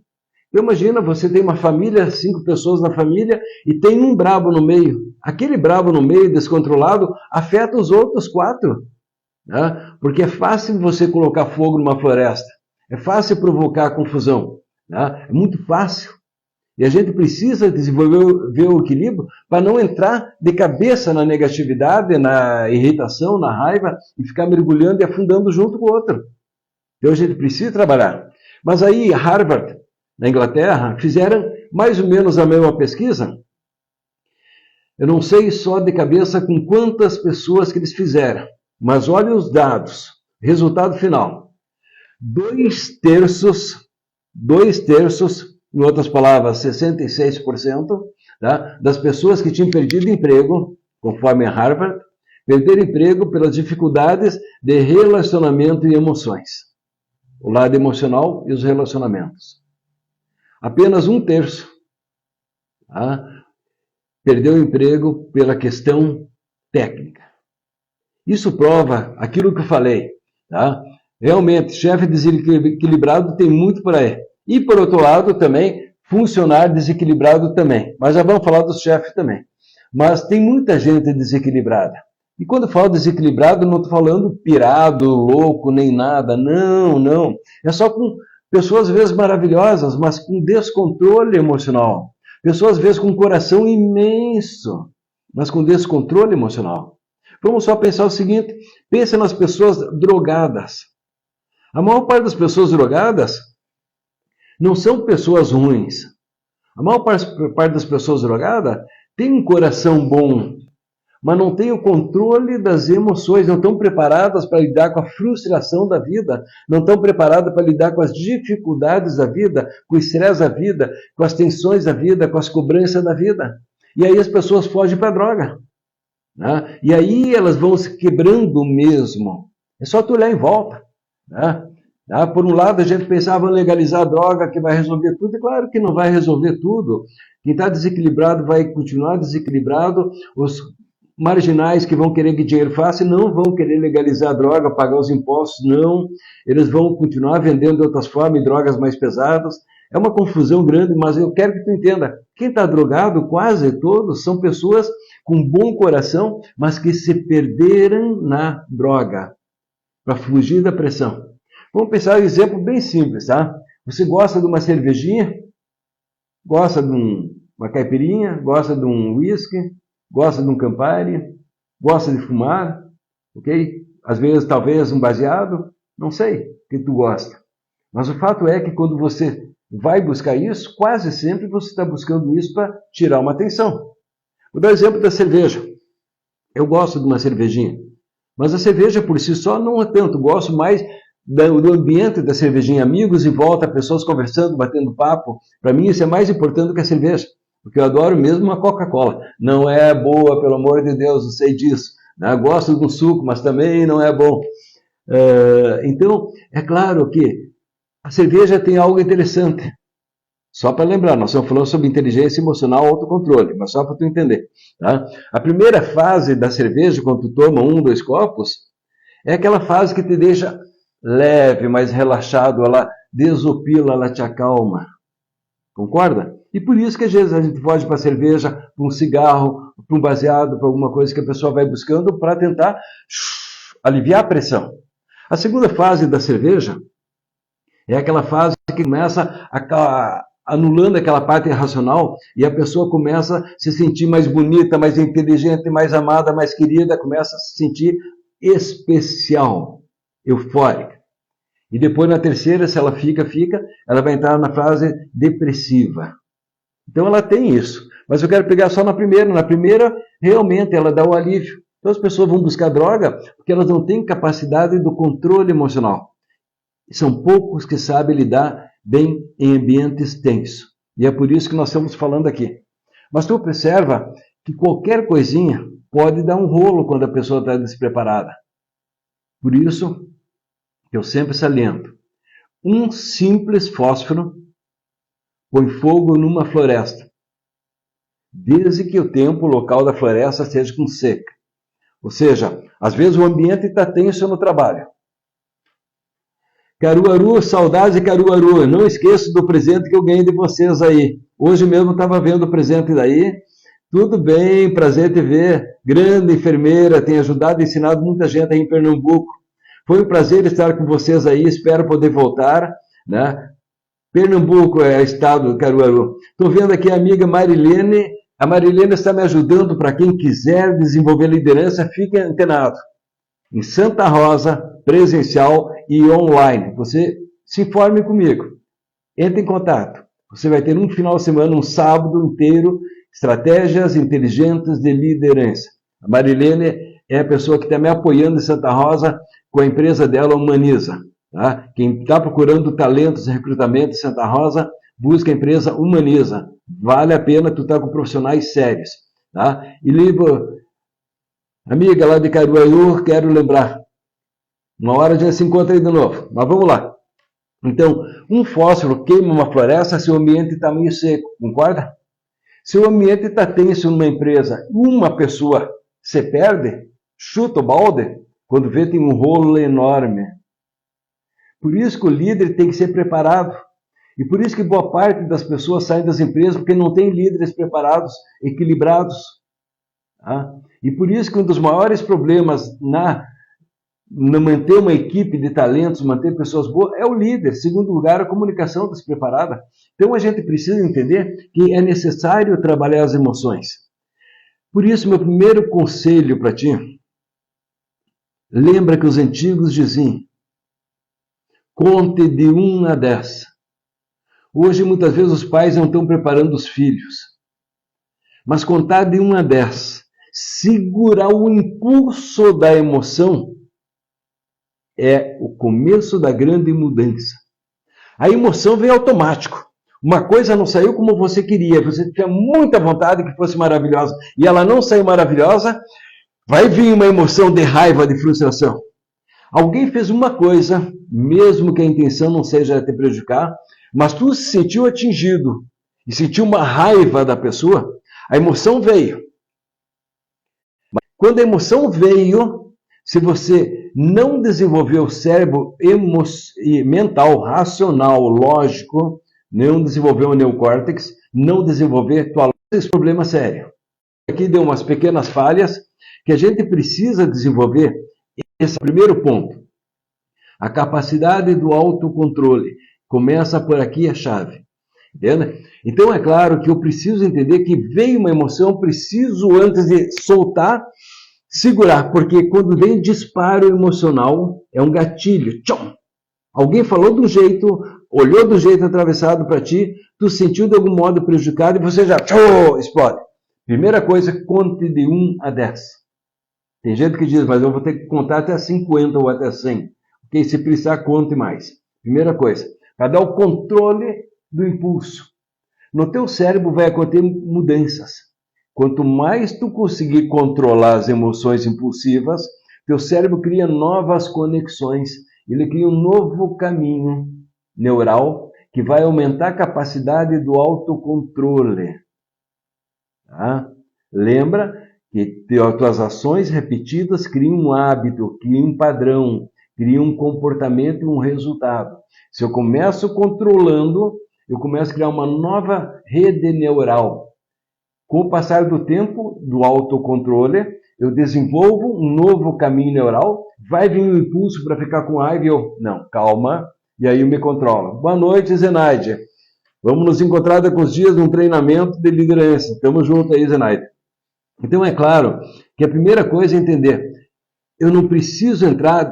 Então imagina, você tem uma família, 5 pessoas na família e tem um brabo no meio. Aquele brabo no meio, descontrolado, afeta os outros 4. Né? Porque é fácil você colocar fogo numa floresta. É fácil provocar confusão. Né? É muito fácil. E a gente precisa desenvolver o equilíbrio para não entrar de cabeça na negatividade, na irritação, na raiva, e ficar mergulhando e afundando junto com o outro. Então a gente precisa trabalhar. Mas aí, Harvard, na Inglaterra, fizeram mais ou menos a mesma pesquisa. Eu não sei só de cabeça com quantas pessoas que eles fizeram, mas olha os dados. Resultado final. 2/3, em outras palavras, 66%, tá, das pessoas que tinham perdido emprego, conforme a Harvard, perderam emprego pelas dificuldades de relacionamento e emoções. O lado emocional e os relacionamentos. Apenas 1/3, tá, perdeu o emprego pela questão técnica. Isso prova aquilo que eu falei. Tá? Realmente, chefe desequilibrado tem muito por aí. E, por outro lado, também, funcionário desequilibrado também. Mas já vamos falar dos chefes também. Mas tem muita gente desequilibrada. E quando eu falo desequilibrado, não estou falando pirado, louco, nem nada. Não, não. É só com pessoas, às vezes, maravilhosas, mas com descontrole emocional. Pessoas, às vezes, com um coração imenso, mas com descontrole emocional. Vamos só pensar o seguinte. Pense nas pessoas drogadas. A maior parte das pessoas drogadas não são pessoas ruins. A maior parte das pessoas drogadas tem um coração bom, mas não têm o controle das emoções, não estão preparadas para lidar com a frustração da vida, não estão preparadas para lidar com as dificuldades da vida, com o estresse da vida, com as tensões da vida, com as cobranças da vida. E aí as pessoas fogem para a droga. Né? E aí elas vão se quebrando mesmo. É só tu olhar em volta. Né? Por um lado, a gente pensava em legalizar a droga, que vai resolver tudo. E claro que não vai resolver tudo. Quem está desequilibrado vai continuar desequilibrado. Os marginais que vão querer que dinheiro fácil não vão querer legalizar a droga, pagar os impostos, não. Eles vão continuar vendendo de outras formas, drogas mais pesadas. É uma confusão grande, mas eu quero que tu entenda. Quem está drogado, quase todos, são pessoas com bom coração, mas que se perderam na droga para fugir da pressão. Vamos pensar um exemplo bem simples, tá? Você gosta de uma cervejinha, gosta de uma caipirinha, gosta de um whisky, gosta de um Campari, gosta de fumar, ok? Às vezes, talvez, um baseado, não sei o que tu gosta. Mas o fato é que quando você vai buscar isso, quase sempre você está buscando isso para tirar uma atenção. Vou dar o exemplo da cerveja. Eu gosto de uma cervejinha, mas a cerveja por si só não é tanto. Gosto mais do ambiente da cervejinha, amigos em volta, pessoas conversando, batendo papo. Para mim isso é mais importante do que a cerveja, porque eu adoro mesmo uma Coca-Cola. Não é boa, pelo amor de Deus, eu sei disso. Né? Gosto de um suco, mas também não é bom. Então, é claro que a cerveja tem algo interessante. Só para lembrar, nós estamos falando sobre inteligência emocional e autocontrole, mas só para tu entender. Tá? A primeira fase da cerveja, quando tu toma 1, 2 copos, é aquela fase que te deixa leve, mais relaxado, ela desopila, ela te acalma. Concorda? E por isso que às vezes a gente foge para a cerveja, para um cigarro, para um baseado, para alguma coisa que a pessoa vai buscando para tentar aliviar a pressão. A segunda fase da cerveja é aquela fase que começa anulando aquela parte racional e a pessoa começa a se sentir mais bonita, mais inteligente, mais amada, mais querida, começa a se sentir especial, eufórica. E depois na terceira, se ela fica, ela vai entrar na fase depressiva. Então ela tem isso. Mas eu quero pegar só na primeira. Na primeira, realmente, ela dá o alívio. Então as pessoas vão buscar droga porque elas não têm capacidade do controle emocional. São poucos que sabem lidar bem em ambientes tensos. E é por isso que nós estamos falando aqui. Mas tu observa que qualquer coisinha pode dar um rolo quando a pessoa está despreparada. Por isso que eu sempre saliento. Um simples fósforo põe fogo numa floresta, desde que o tempo, o local da floresta seja com seca. Ou seja, às vezes o ambiente está tenso no trabalho. Caruaru, saudades de Caruaru. Não esqueço do presente que eu ganhei de vocês aí. Hoje mesmo estava vendo o presente daí. Tudo bem, prazer te ver. Grande enfermeira, tem ajudado e ensinado muita gente aí em Pernambuco. Foi um prazer estar com vocês aí, espero poder voltar. Né? Pernambuco é estado de Caruaru. Estou vendo aqui a amiga Marilene. A Marilene está me ajudando para quem quiser desenvolver liderança, fique antenado. Em Santa Rosa, presencial e online. Você se informe comigo. Entre em contato. Você vai ter um final de semana, um sábado inteiro, estratégias inteligentes de liderança. A Marilene é a pessoa que está me apoiando em Santa Rosa com a empresa dela, Humaniza. Tá? Quem está procurando talentos e recrutamento em Santa Rosa, busca a empresa Humaniza. Vale a pena tu estar com profissionais sérios. Tá? E livro, amiga lá de Caruaru, quero lembrar. Uma hora a gente se encontra aí de novo. Mas vamos lá. Então, um fósforo queima uma floresta se o ambiente está meio seco. Concorda? Se o ambiente está tenso numa empresa, uma pessoa se perde, chuta o balde, quando vê tem um rolo enorme. Por isso que o líder tem que ser preparado. E por isso que boa parte das pessoas saem das empresas porque não tem líderes preparados, equilibrados. Tá? E por isso que um dos maiores problemas no manter uma equipe de talentos, manter pessoas boas, é o líder. Segundo lugar, a comunicação despreparada. Então a gente precisa entender que é necessário trabalhar as emoções. Por isso, meu primeiro conselho para ti, lembra que os antigos diziam, conte de 1 a 10. Hoje, muitas vezes, os pais não estão preparando os filhos. Mas contar de 1 a 10. Segurar o impulso da emoção é o começo da grande mudança. A emoção vem automático. Uma coisa não saiu como você queria, você tinha muita vontade que fosse maravilhosa, e ela não saiu maravilhosa, vai vir uma emoção de raiva, de frustração. Alguém fez uma coisa, mesmo que a intenção não seja te prejudicar, mas tu se sentiu atingido e sentiu uma raiva da pessoa, a emoção veio. Quando a emoção veio, se você não desenvolver o cérebro mental, racional, lógico, não desenvolver o neocórtex, não desenvolver tua lógica, esse problema é sério. Aqui deu umas pequenas falhas que a gente precisa desenvolver. Esse é o primeiro ponto. A capacidade do autocontrole. Começa por aqui a chave. Entende? Então é claro que eu preciso entender que veio uma emoção, preciso antes de soltar, segurar, porque quando vem disparo emocional, é um gatilho. Tchum! Alguém falou de um jeito, olhou do jeito atravessado para ti, tu sentiu de algum modo prejudicado e você já explode. Primeira coisa, conte de 1 a 10. Tem gente que diz, mas eu vou ter que contar até 50 ou até 100. Porque se precisar, conte mais. Primeira coisa, para dar o controle do impulso. No teu cérebro vai acontecer mudanças. Quanto mais tu conseguir controlar as emoções impulsivas, teu cérebro cria novas conexões. Ele cria um novo caminho neural que vai aumentar a capacidade do autocontrole. Tá? Lembra que tuas ações repetidas criam um hábito, criam um padrão, criam um comportamento e um resultado. Se eu começo controlando, eu começo a criar uma nova rede neural. Com o passar do tempo, do autocontrole, eu desenvolvo um novo caminho neural, vai vir um impulso para ficar com raiva e eu, não, calma, e aí eu me controlo. Boa noite, Zenaide. Vamos nos encontrar daqui uns dias num treinamento de liderança. Tamo junto aí, Zenaide. Então é claro que a primeira coisa é entender, eu não preciso entrar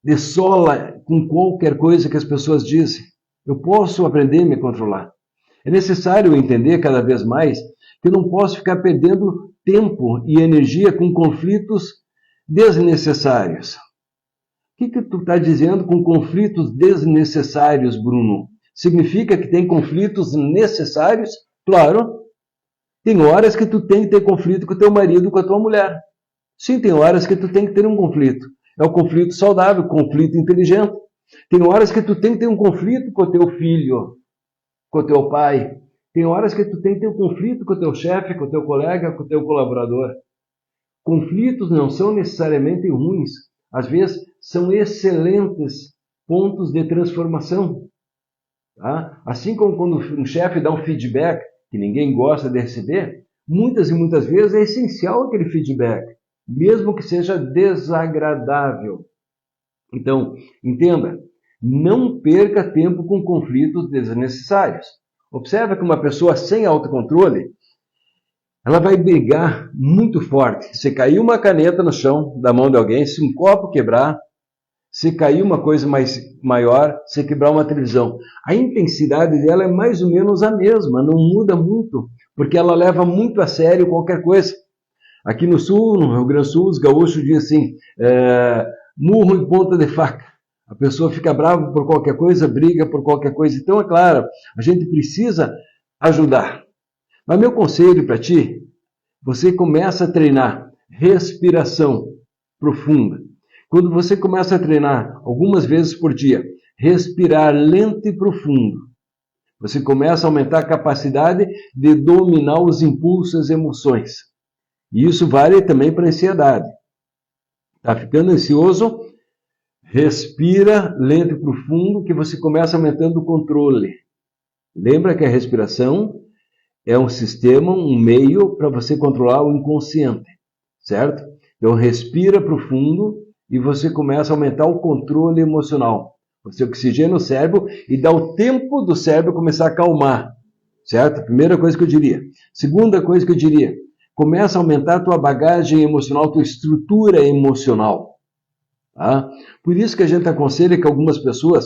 de sola com qualquer coisa que as pessoas dizem. Eu posso aprender a me controlar. É necessário entender cada vez mais que eu não posso ficar perdendo tempo e energia com conflitos desnecessários. O que tu está dizendo com conflitos desnecessários, Bruno? Significa que tem conflitos necessários? Claro. Tem horas que tu tem que ter conflito com o teu marido, com a tua mulher. Sim, tem horas que tu tem que ter um conflito. É o conflito saudável, conflito inteligente. Tem horas que tu tem que ter um conflito com o teu filho, com o teu pai. Tem horas que tu tem que ter um conflito com o teu chefe, com o teu colega, com o teu colaborador. Conflitos não são necessariamente ruins. Às vezes são excelentes pontos de transformação. Tá? Assim como quando um chefe dá um feedback que ninguém gosta de receber, muitas e muitas vezes é essencial aquele feedback, mesmo que seja desagradável. Então, entenda, não perca tempo com conflitos desnecessários. Observa que uma pessoa sem autocontrole, ela vai brigar muito forte. Se cair uma caneta no chão da mão de alguém, se um copo quebrar, se cair uma coisa maior, se quebrar uma televisão. A intensidade dela é mais ou menos a mesma, não muda muito, porque ela leva muito a sério qualquer coisa. Aqui no Sul, no Rio Grande do Sul, os gaúchos dizem assim, murro em ponta de faca. A pessoa fica brava por qualquer coisa, briga por qualquer coisa. Então, é claro, a gente precisa ajudar. Mas meu conselho para ti, você começa a treinar respiração profunda. Quando você começa a treinar algumas vezes por dia, respirar lento e profundo, você começa a aumentar a capacidade de dominar os impulsos e as emoções. E isso vale também para a ansiedade. Está ficando ansioso? Respira lento e profundo que você começa aumentando o controle. Lembra que a respiração é um sistema, um meio para você controlar o inconsciente, certo? Então respira profundo e você começa a aumentar o controle emocional. Você oxigena o cérebro e dá o tempo do cérebro começar a acalmar, certo? Primeira coisa que eu diria. Segunda coisa que eu diria, começa a aumentar a tua bagagem emocional, tua estrutura emocional. Tá? Por isso que a gente aconselha que algumas pessoas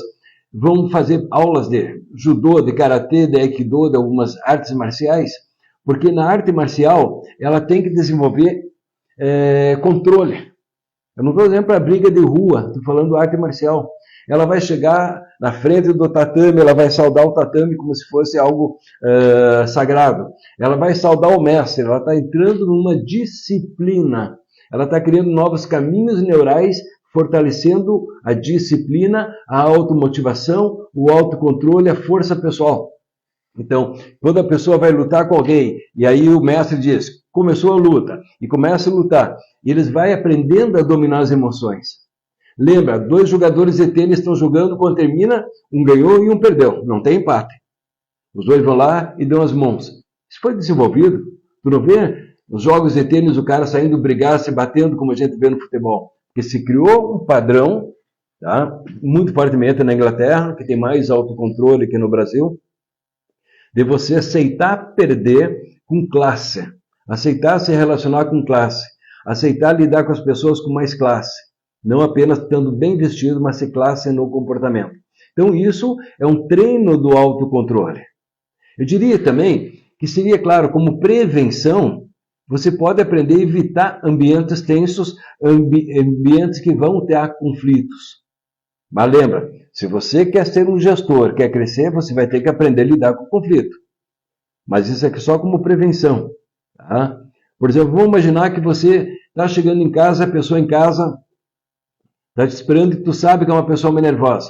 vão fazer aulas de judô, de karatê, de aikido, de algumas artes marciais, porque na arte marcial ela tem que desenvolver controle. Eu não estou dizendo para briga de rua, estou falando arte marcial. Ela vai chegar na frente do tatame, ela vai saudar o tatame como se fosse algo sagrado. Ela vai saudar o mestre, ela está entrando numa disciplina. Ela está criando novos caminhos neurais, fortalecendo a disciplina, a automotivação, o autocontrole, a força pessoal. Então, quando a pessoa vai lutar com alguém, e aí o mestre diz, começou a luta, e começa a lutar, e eles vão aprendendo a dominar as emoções. Lembra, 2 jogadores de tênis estão jogando, quando termina, um ganhou e um perdeu, não tem empate. Os 2 vão lá e dão as mãos. Isso foi desenvolvido. Tu não vê nos jogos de tênis o cara saindo brigar, se batendo, como a gente vê no futebol. Porque se criou um padrão, tá? Muito fortemente na Inglaterra, que tem mais autocontrole que no Brasil, de você aceitar perder com classe, aceitar se relacionar com classe, aceitar lidar com as pessoas com mais classe, não apenas estando bem vestido, mas ser classe no comportamento. Então isso é um treino do autocontrole. Eu diria também que seria, claro, como prevenção, você pode aprender a evitar ambientes tensos, ambientes que vão ter conflitos. Mas lembra, se você quer ser um gestor, quer crescer, você vai ter que aprender a lidar com o conflito. Mas isso aqui só como prevenção. Tá? Por exemplo, vamos imaginar que você está chegando em casa, a pessoa em casa está te esperando e tu sabe que é uma pessoa meio nervosa.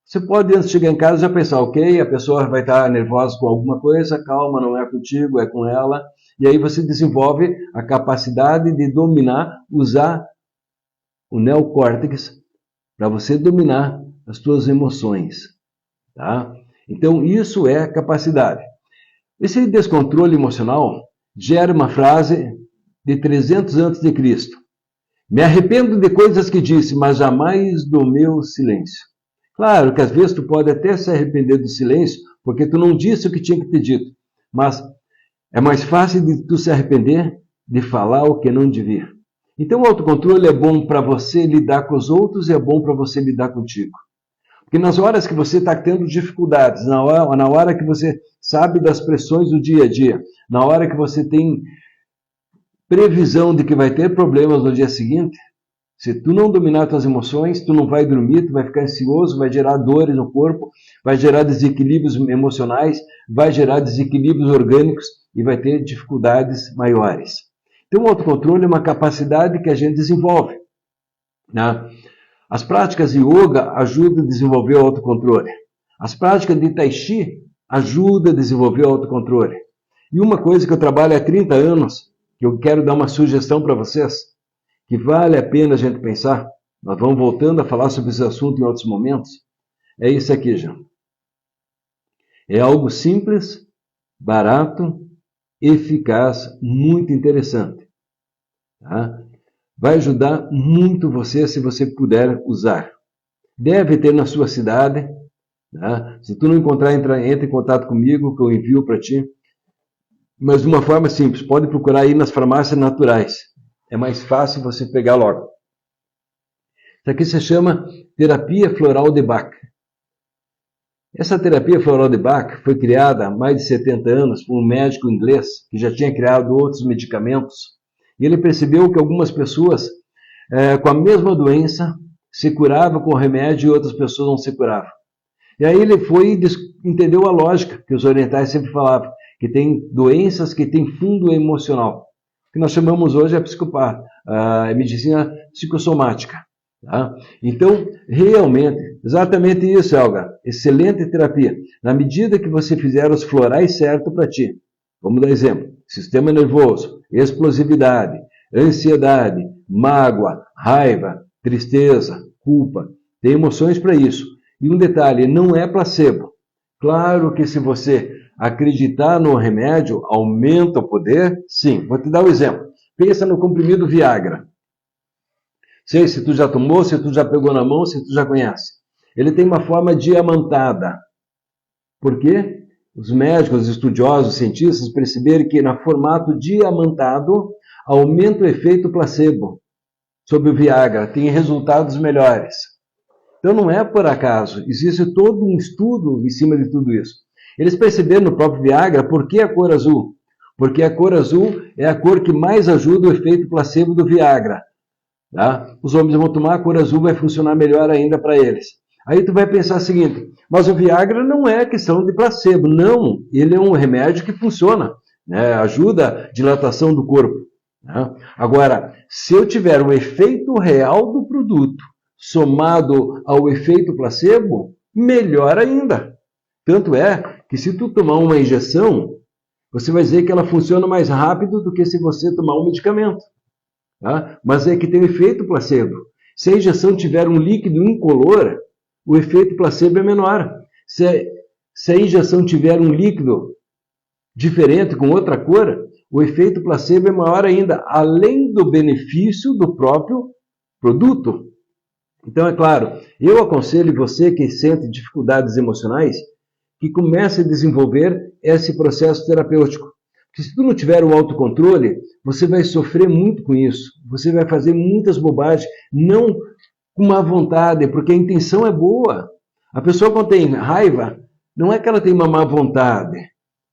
Você pode, antes de chegar em casa, já pensar, ok, a pessoa vai estar nervosa com alguma coisa, calma, não é contigo, é com ela. E aí você desenvolve a capacidade de dominar, usar o neocórtex para você dominar as suas emoções. Tá? Então, isso é capacidade. Esse descontrole emocional gera uma frase de 300 a.C. Me arrependo de coisas que disse, mas jamais do meu silêncio. Claro que às vezes tu pode até se arrepender do silêncio, porque tu não disse o que tinha que ter dito. Mas é mais fácil de tu se arrepender de falar o que não devia. Então o autocontrole é bom para você lidar com os outros e é bom para você lidar contigo. Porque nas horas que você está tendo dificuldades, na hora que você sabe das pressões do dia a dia, na hora que você tem previsão de que vai ter problemas no dia seguinte, se tu não dominar tuas emoções, tu não vai dormir, tu vai ficar ansioso, vai gerar dores no corpo, vai gerar desequilíbrios emocionais, vai gerar desequilíbrios orgânicos e vai ter dificuldades maiores. Então o autocontrole é uma capacidade que a gente desenvolve. Né? As práticas de yoga ajudam a desenvolver o autocontrole. As práticas de tai chi ajudam a desenvolver o autocontrole. E uma coisa que eu trabalho há 30 anos, que eu quero dar uma sugestão para vocês, que vale a pena a gente pensar, nós vamos voltando a falar sobre esse assunto em outros momentos, é isso aqui, já. É algo simples, barato, eficaz, muito interessante. Tá? Vai ajudar muito você se você puder usar. Deve ter na sua cidade. Tá? Se tu não encontrar, entra em contato comigo, que eu envio para ti. Mas de uma forma simples, pode procurar aí nas farmácias naturais. É mais fácil você pegar logo. Isso aqui se chama terapia floral de Bach. Essa terapia floral de Bach foi criada há mais de 70 anos por um médico inglês que já tinha criado outros medicamentos. E ele percebeu que algumas pessoas com a mesma doença se curavam com o remédio e outras pessoas não se curavam. E aí ele foi e entendeu a lógica que os orientais sempre falavam, que tem doenças que têm fundo emocional, que nós chamamos hoje a medicina psicossomática. Tá? Então, realmente, exatamente isso, Helga, excelente terapia. Na medida que você fizer os florais certos para ti, vamos dar exemplo, sistema nervoso, explosividade, ansiedade, mágoa, raiva, tristeza, culpa, tem emoções para isso. E um detalhe, não é placebo. Claro que se você acreditar no remédio, aumenta o poder, sim. Vou te dar um exemplo. Pensa no comprimido Viagra. Sei se tu já tomou, se tu já pegou na mão, se tu já conhece. Ele tem uma forma diamantada. Por quê? Os médicos, os estudiosos, os cientistas perceberam que no formato diamantado aumenta o efeito placebo sobre o Viagra, tem resultados melhores. Então não é por acaso, existe todo um estudo em cima de tudo isso. Eles perceberam no próprio Viagra por que a cor azul. Porque a cor azul é a cor que mais ajuda o efeito placebo do Viagra. Tá? Os homens vão tomar, a cor azul vai funcionar melhor ainda para eles. Aí tu vai pensar o seguinte, mas o Viagra não é questão de placebo. Não, ele é um remédio que funciona, né? Ajuda a dilatação do corpo. Né? Agora, se eu tiver o efeito real do produto somado ao efeito placebo, melhor ainda. Tanto é que se tu tomar uma injeção, você vai dizer que ela funciona mais rápido do que se você tomar um medicamento. Tá? Mas é que tem o efeito placebo. Se a injeção tiver um líquido incolor, o efeito placebo é menor. Se a injeção tiver um líquido diferente, com outra cor, o efeito placebo é maior ainda, além do benefício do próprio produto. Então, é claro, eu aconselho você que sente dificuldades emocionais, que comece a desenvolver esse processo terapêutico. Porque se tu não tiver o autocontrole, você vai sofrer muito com isso. Você vai fazer muitas bobagens, não com má vontade, porque a intenção é boa. A pessoa quando tem raiva, não é que ela tem uma má vontade,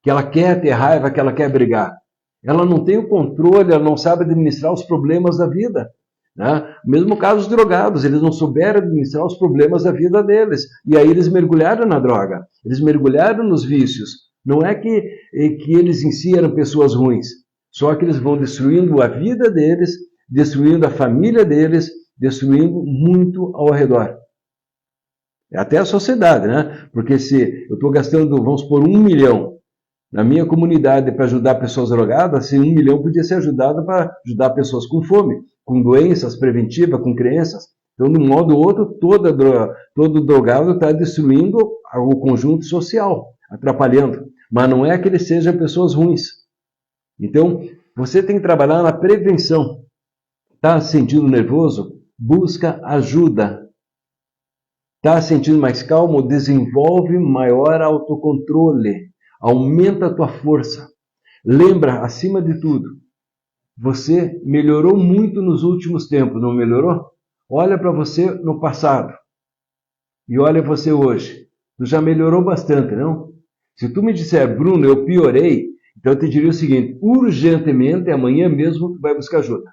que ela quer ter raiva, que ela quer brigar. Ela não tem o controle, ela não sabe administrar os problemas da vida. Né? Mesmo caso dos drogados, eles não souberam administrar os problemas da vida deles. E aí eles mergulharam na droga, eles mergulharam nos vícios. Não é que eles em si eram pessoas ruins, só que eles vão destruindo a vida deles, destruindo a família deles, destruindo muito ao redor. Até a sociedade, né? Porque se eu estou gastando, vamos supor, 1 milhão na minha comunidade para ajudar pessoas drogadas, assim, 1 milhão podia ser ajudado para ajudar pessoas com fome, com doenças preventivas, com crianças. Então, de um modo ou outro, todo drogado está destruindo o conjunto social, atrapalhando. Mas não é que eles sejam pessoas ruins. Então, você tem que trabalhar na prevenção. Está se sentindo nervoso? Busca ajuda. Está se sentindo mais calmo? Desenvolve maior autocontrole. Aumenta a tua força. Lembra, acima de tudo, você melhorou muito nos últimos tempos, não melhorou? Olha para você no passado e olha você hoje. Tu já melhorou bastante, não? Se tu me disser, Bruno, eu piorei, então eu te diria o seguinte, urgentemente, amanhã mesmo tu vai buscar ajuda.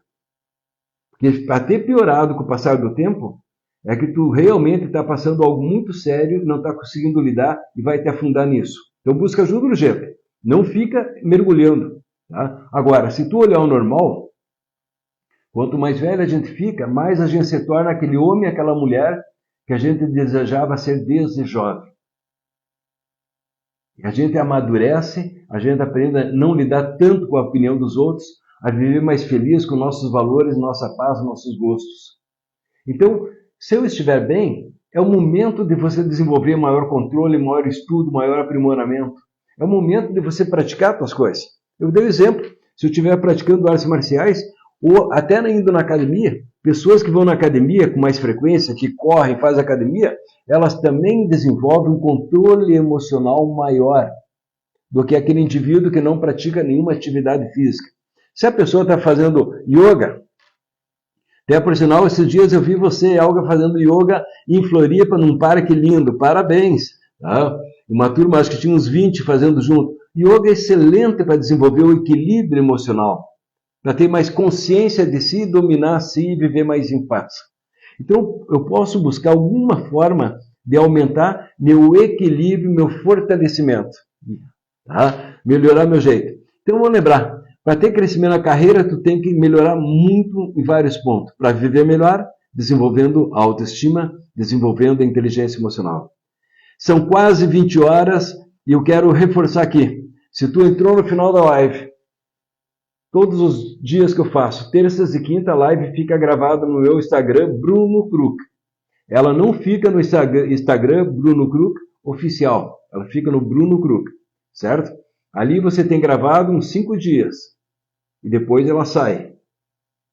Porque para ter piorado com o passar do tempo, é que tu realmente está passando algo muito sério, não está conseguindo lidar e vai te afundar nisso. Então busca ajuda urgente, não fica mergulhando. Tá? Agora, se tu olhar o normal, quanto mais velho a gente fica, mais a gente se torna aquele homem, aquela mulher que a gente desejava ser desde jovem. A gente amadurece, a gente aprende a não lidar tanto com a opinião dos outros, a viver mais feliz com nossos valores, nossa paz, nossos gostos. Então, se eu estiver bem, é o momento de você desenvolver maior controle, maior estudo, maior aprimoramento. É o momento de você praticar as suas coisas. Eu dei um exemplo. Se eu estiver praticando artes marciais, ou até indo na academia, pessoas que vão na academia com mais frequência, que correm, fazem academia, elas também desenvolvem um controle emocional maior do que aquele indivíduo que não pratica nenhuma atividade física. Se a pessoa está fazendo yoga, até por sinal, esses dias eu vi você, Olga, fazendo yoga em Floripa, num parque lindo. Parabéns! Tá? Uma turma, acho que tinha uns 20 fazendo junto. Yoga é excelente para desenvolver o equilíbrio emocional, para ter mais consciência de si, dominar si e viver mais em paz. Então, eu posso buscar alguma forma de aumentar meu equilíbrio, meu fortalecimento. Tá? Melhorar meu jeito. Então, vou lembrar. Para ter crescimento na carreira, tu tem que melhorar muito em vários pontos. Para viver melhor, desenvolvendo a autoestima, desenvolvendo a inteligência emocional. São quase 20 horas e eu quero reforçar aqui. Se tu entrou no final da live, todos os dias que eu faço, terças e quinta, a live fica gravada no meu Instagram, Bruno Kruk. Ela não fica no Instagram Bruno Kruk oficial. Ela fica no Bruno Kruk, certo? Ali você tem gravado uns 5 dias. E depois ela sai.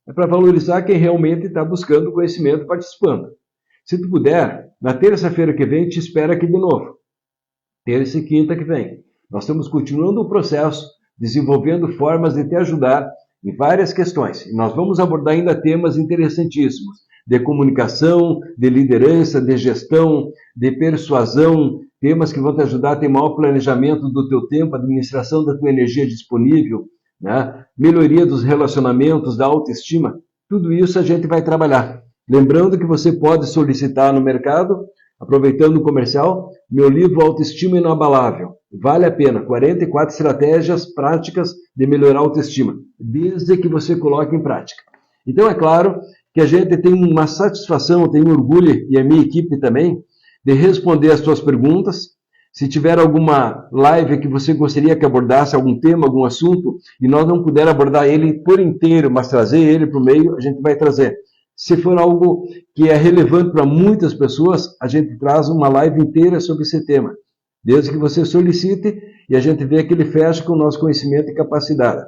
É para valorizar quem realmente está buscando conhecimento participando. Se tu puder, na terça-feira que vem, te espero aqui de novo. Terça e quinta que vem. Nós estamos continuando o processo, desenvolvendo formas de te ajudar em várias questões. E nós vamos abordar ainda temas interessantíssimos. De comunicação, de liderança, de gestão, de persuasão, temas que vão te ajudar a ter maior planejamento do teu tempo, administração da tua energia disponível, né? Melhoria dos relacionamentos, da autoestima. Tudo isso a gente vai trabalhar. Lembrando que você pode solicitar no mercado, aproveitando o comercial, meu livro Autoestima Inabalável. Vale a pena, 44 estratégias práticas de melhorar a autoestima, desde que você coloque em prática. Então, é claro que a gente tem uma satisfação, tem um orgulho, e a minha equipe também, de responder as suas perguntas. Se tiver alguma live que você gostaria que abordasse algum tema, algum assunto, e nós não puder abordar ele por inteiro, mas trazer ele para o meio, a gente vai trazer. Se for algo que é relevante para muitas pessoas, a gente traz uma live inteira sobre esse tema. Desde que você solicite e a gente vê que ele fecha com o nosso conhecimento e capacidade.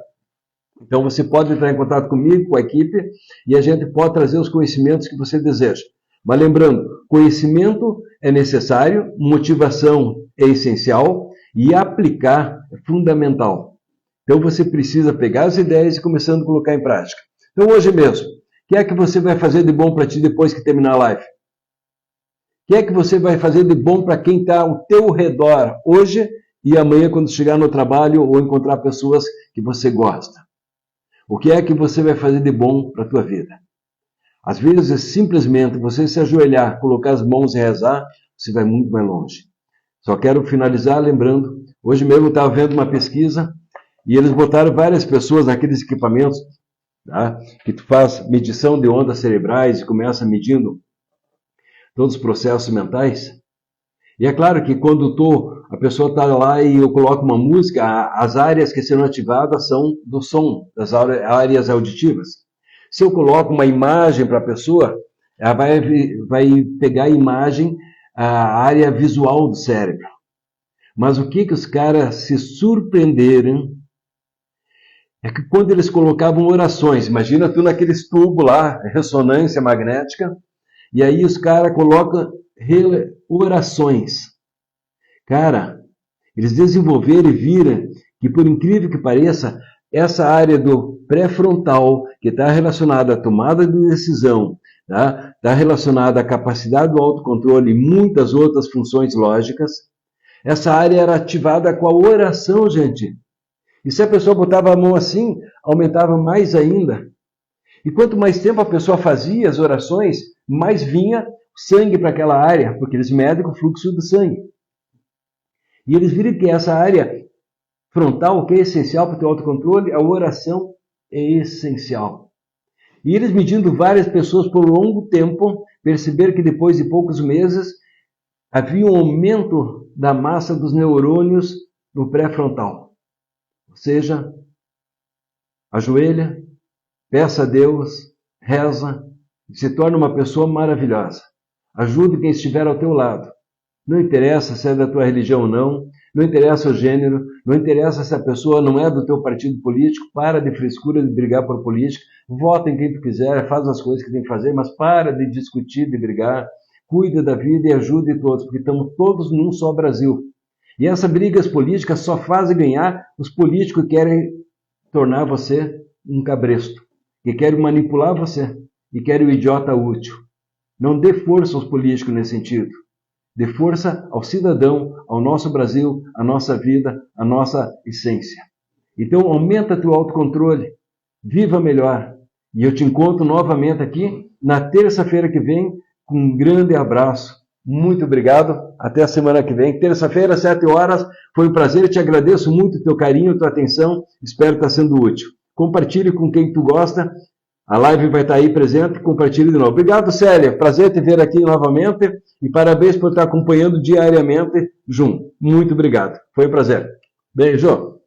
Então você pode entrar em contato comigo, com a equipe, e a gente pode trazer os conhecimentos que você deseja. Mas lembrando, conhecimento é necessário, motivação é essencial e aplicar é fundamental. Então você precisa pegar as ideias e começando a colocar em prática. Então hoje mesmo, o que é que você vai fazer de bom para ti depois que terminar a live? O que é que você vai fazer de bom para quem está ao teu redor hoje e amanhã quando chegar no trabalho ou encontrar pessoas que você gosta? O que é que você vai fazer de bom para a tua vida? Às vezes, simplesmente, você se ajoelhar, colocar as mãos e rezar, você vai muito mais longe. Só quero finalizar lembrando, hoje mesmo eu estava vendo uma pesquisa e eles botaram várias pessoas naqueles equipamentos, tá? Que tu faz medição de ondas cerebrais e começa medindo todos os processos mentais. E é claro que quando a pessoa está lá e eu coloco uma música, as áreas que serão ativadas são do som, das áreas auditivas. Se eu coloco uma imagem para a pessoa, ela vai pegar a imagem, a área visual do cérebro. Mas o que os caras se surpreenderam é que quando eles colocavam orações, imagina tu naqueles tubos lá, ressonância magnética, e aí os caras colocam orações. Cara, eles desenvolveram e viram que, por incrível que pareça, essa área do pré-frontal, que está relacionada à tomada de decisão, tá? Está relacionada à capacidade do autocontrole e muitas outras funções lógicas, essa área era ativada com a oração, gente. E se a pessoa botava a mão assim, aumentava mais ainda. E quanto mais tempo a pessoa fazia as orações, mais vinha sangue para aquela área, porque eles medem o fluxo do sangue. E eles viram que essa área frontal, que é essencial para o teu autocontrole, a oração é essencial. E eles, medindo várias pessoas por longo tempo, perceberam que depois de poucos meses, havia um aumento da massa dos neurônios no pré-frontal. Ou seja, ajoelha, peça a Deus, reza, e se torna uma pessoa maravilhosa. Ajude quem estiver ao teu lado. Não interessa se é da tua religião ou não, não interessa o gênero, não interessa se a pessoa não é do teu partido político, para de frescura de brigar por política, vota em quem tu quiser, faz as coisas que tem que fazer, mas para de discutir, de brigar, cuida da vida e ajude todos, porque estamos todos num só Brasil. E essas brigas políticas só fazem ganhar os políticos que querem tornar você um cabresto, que querem manipular você e querem o idiota útil. Não dê força aos políticos nesse sentido. Dê força ao cidadão, ao nosso Brasil, à nossa vida, à nossa essência. Então, aumenta teu autocontrole, viva melhor. E eu te encontro novamente aqui na terça-feira que vem, com um grande abraço. Muito obrigado. Até a semana que vem. Terça-feira, 7 horas. Foi um prazer. Eu te agradeço muito o teu carinho, tua atenção. Espero estar sendo útil. Compartilhe com quem tu gosta. A live vai estar aí presente. Compartilhe de novo. Obrigado, Célia. Prazer te ver aqui novamente. E parabéns por estar acompanhando diariamente junto. Muito obrigado. Foi um prazer. Beijo.